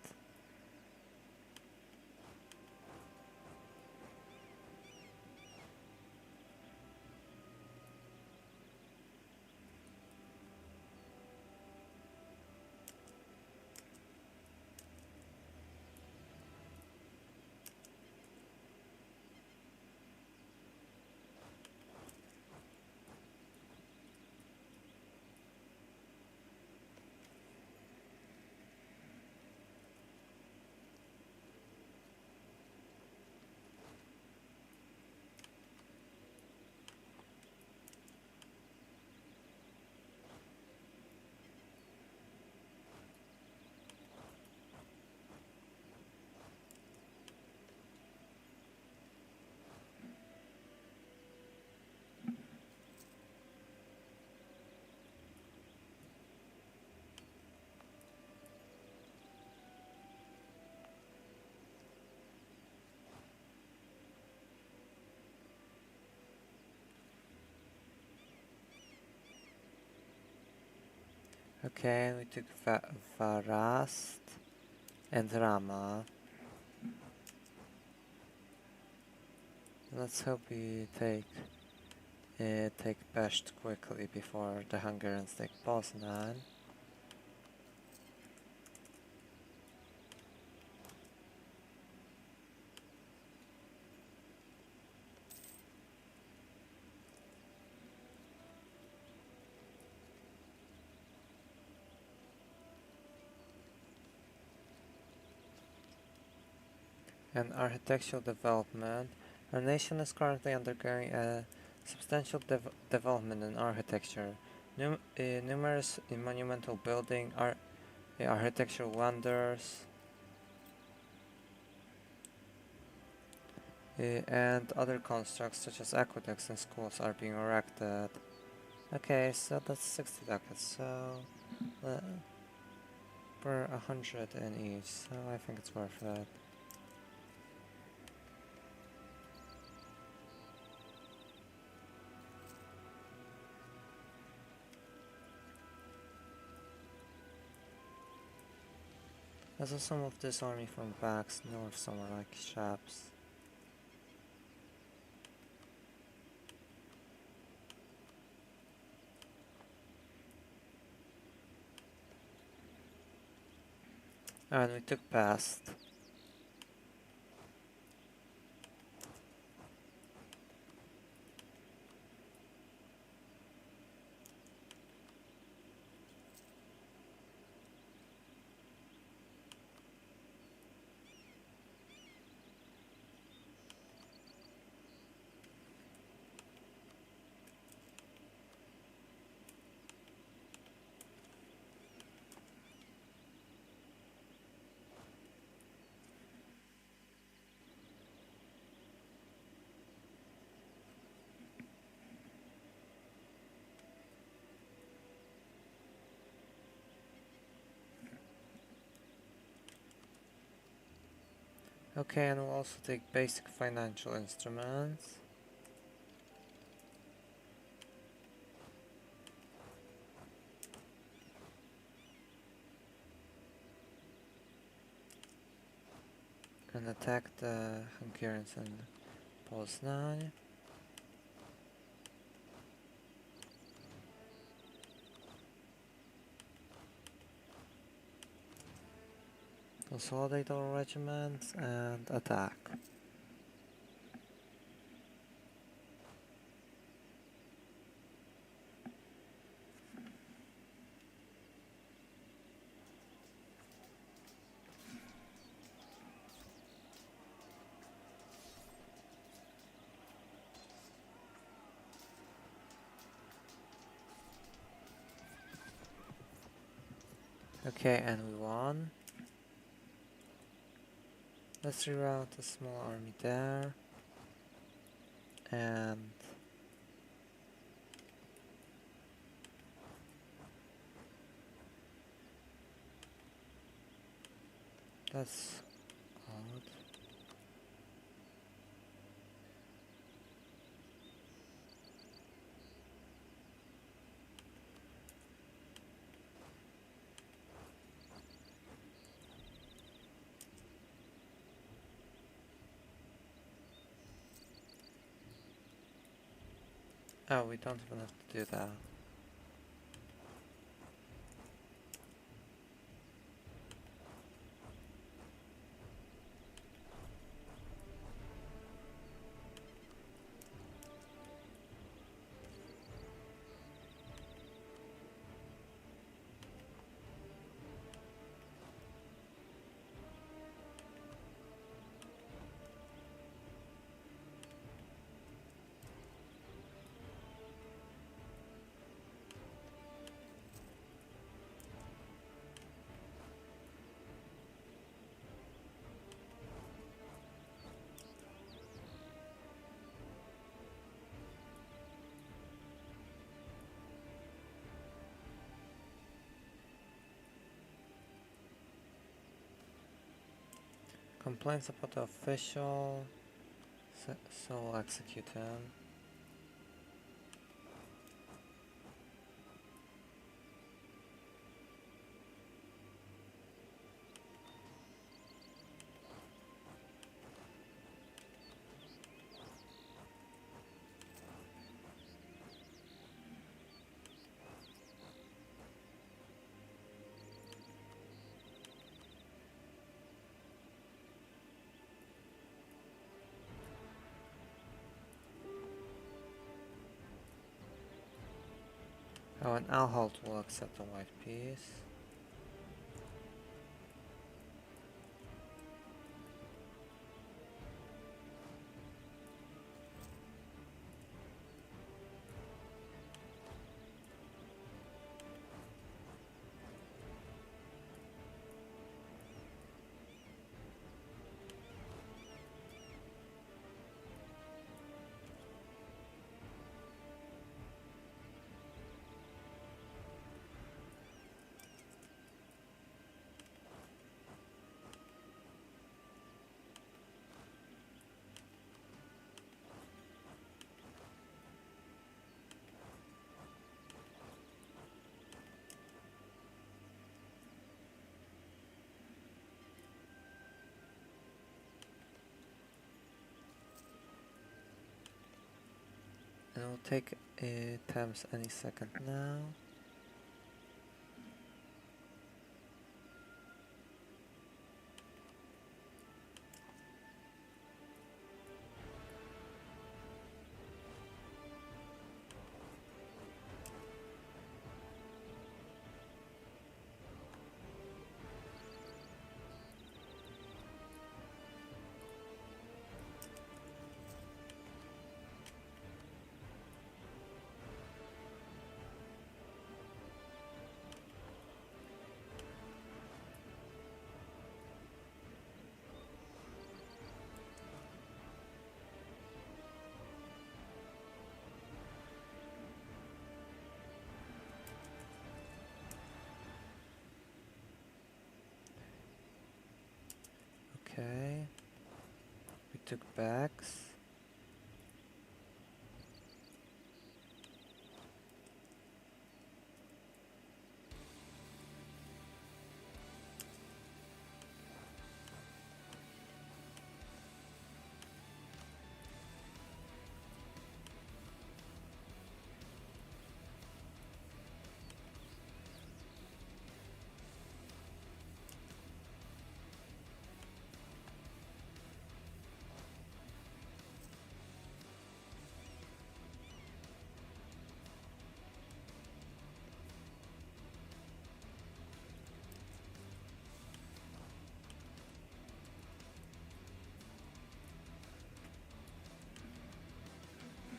Okay, we took Varast and Rama. Let's hope we take Pest quickly before the Hungarians take Poznan. And architectural development. Our nation is currently undergoing a substantial development in architecture. Numerous monumental building, architectural wonders, and other constructs such as aqueducts and schools are being erected. Okay, so that's 60 ducats, so per 100 in each, so I think it's worth it. Let's also move this army from Bax north somewhere like Shaps. And we took past. Okay, and we'll also take basic financial instruments. And attack the Hungarians in Poznań. Consolidate our regiments and attack. Okay, and we won. Let's reroute a small army there. And that's odd. Oh, we don't even have to do that. Complaints about the official, so we'll execute him. Oh, and Alholt will accept a white piece. And we'll take Thames any second now. took backs.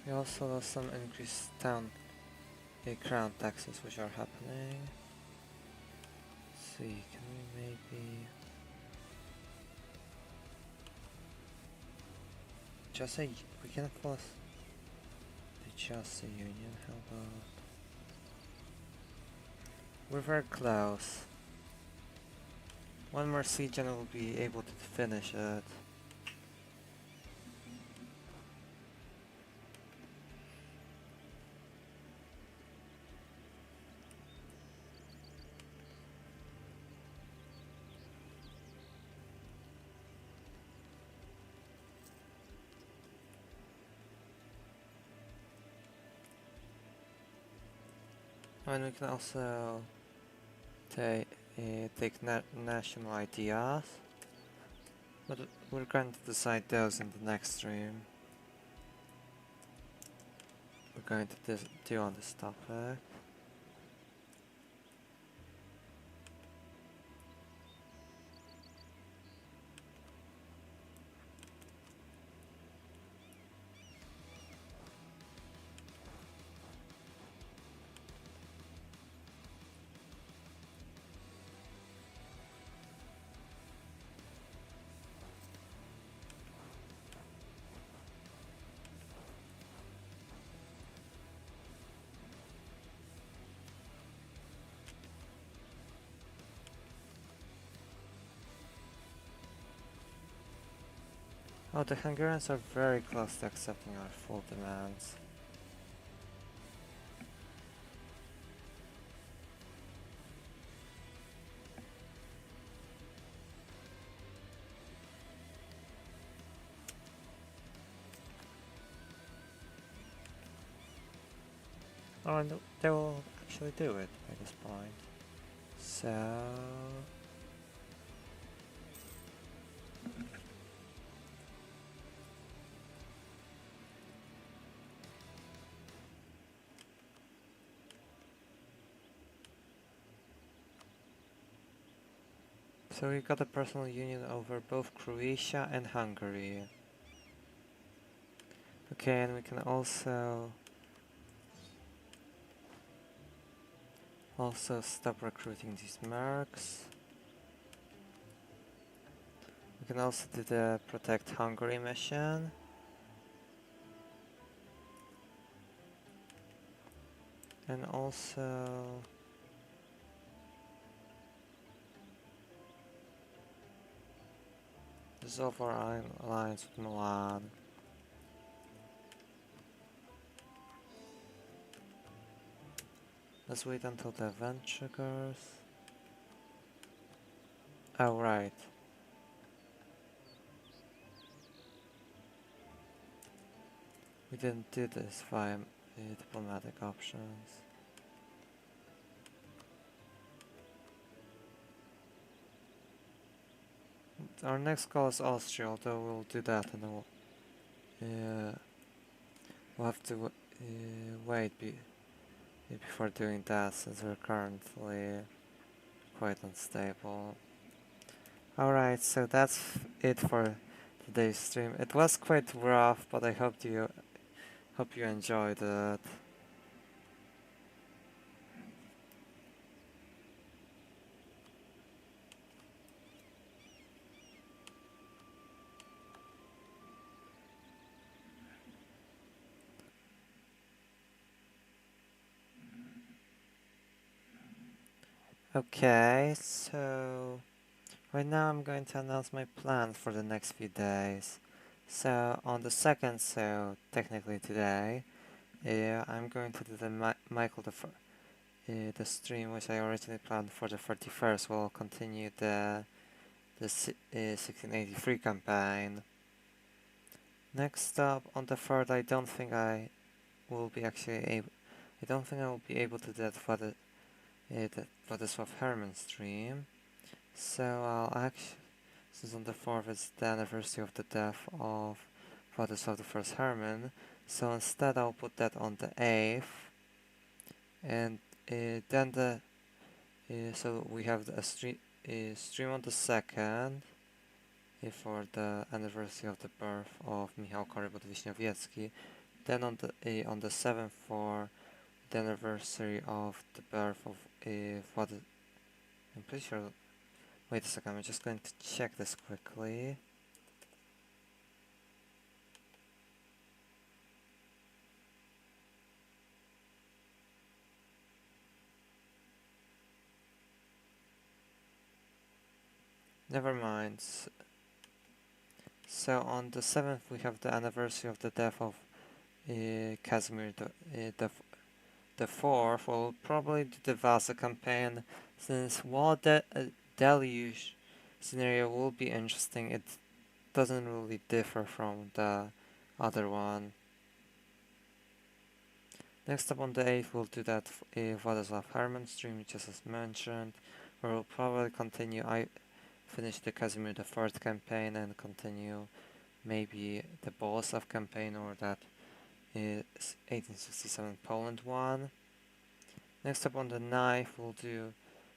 We also lost some increased crown taxes which are happening. Let's see, can we maybe just say we can force the just a union? How about we're very close. One more siege and we'll be able to finish it. And we can also take national ideas, but we're going to decide those in the next stream. We're going to do on this topic. Oh, the Hungarians are very close to accepting our full demands. Oh, and they will actually do it by this point. So we got a personal union over both Croatia and Hungary. Okay, and we can also stop recruiting these mercs. We can also do the Protect Hungary mission. And also dissolve our alliance with Milan. Let's wait until the event triggers. Oh, right. We didn't do this via diplomatic options. Our next call is Austria, although we'll do that and then we'll have to wait before doing that since we're currently quite unstable. Alright, so that's it for today's stream. It was quite rough, but I hope you enjoyed it. Okay, so right now I'm going to announce my plans for the next few days. So on the 2nd, so technically today, I'm going to do the stream which I originally planned for the 31st. We'll continue the 1683 campaign. Next up, on the 3rd, I don't think I will be able to do that for the Władysław Herman stream. So I'll actually, since on the 4th is the anniversary of the death of Władysław I Herman, so instead I'll put that on the 8th, and then so we have a stream on the 2nd for the anniversary of the birth of Michał Korybut-Wiśniowiecki, then on the 7th for the anniversary of the birth of I'm pretty sure. Wait a second, I'm just going to check this quickly. Never mind. So on the 7th we have the anniversary of the death of Casimir the 4th. We'll probably do the Vasa campaign, since while the deluge scenario will be interesting, it doesn't really differ from the other one. Next up on the 8th we'll do that Władysław Herman stream, just as mentioned, where we'll probably continue. Finish the Casimir the 4th campaign and continue maybe the Bolesław campaign or that 1867 Poland one. Next up on the 9th we'll do,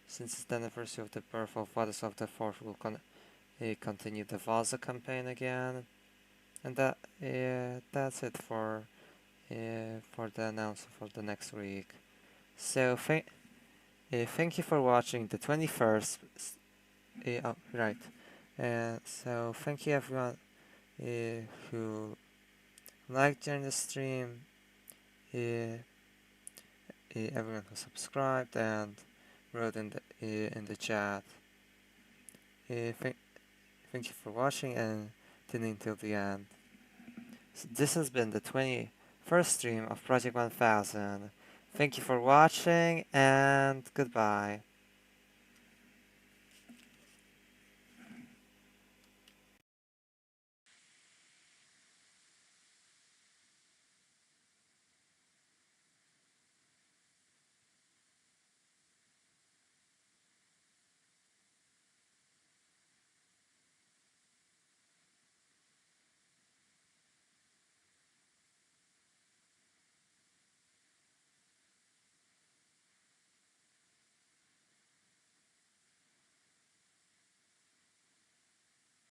since it's the anniversary of the birth of Władysław IV, we'll continue the Vasa campaign again. And that's it for the announcement for the next week. So thank you for watching the 21st. Right. So thank you everyone who liked during the stream, everyone who subscribed and wrote in the chat. Thank you for watching and tuning till the end. So this has been the 21st stream of Project 1000. Thank you for watching and goodbye.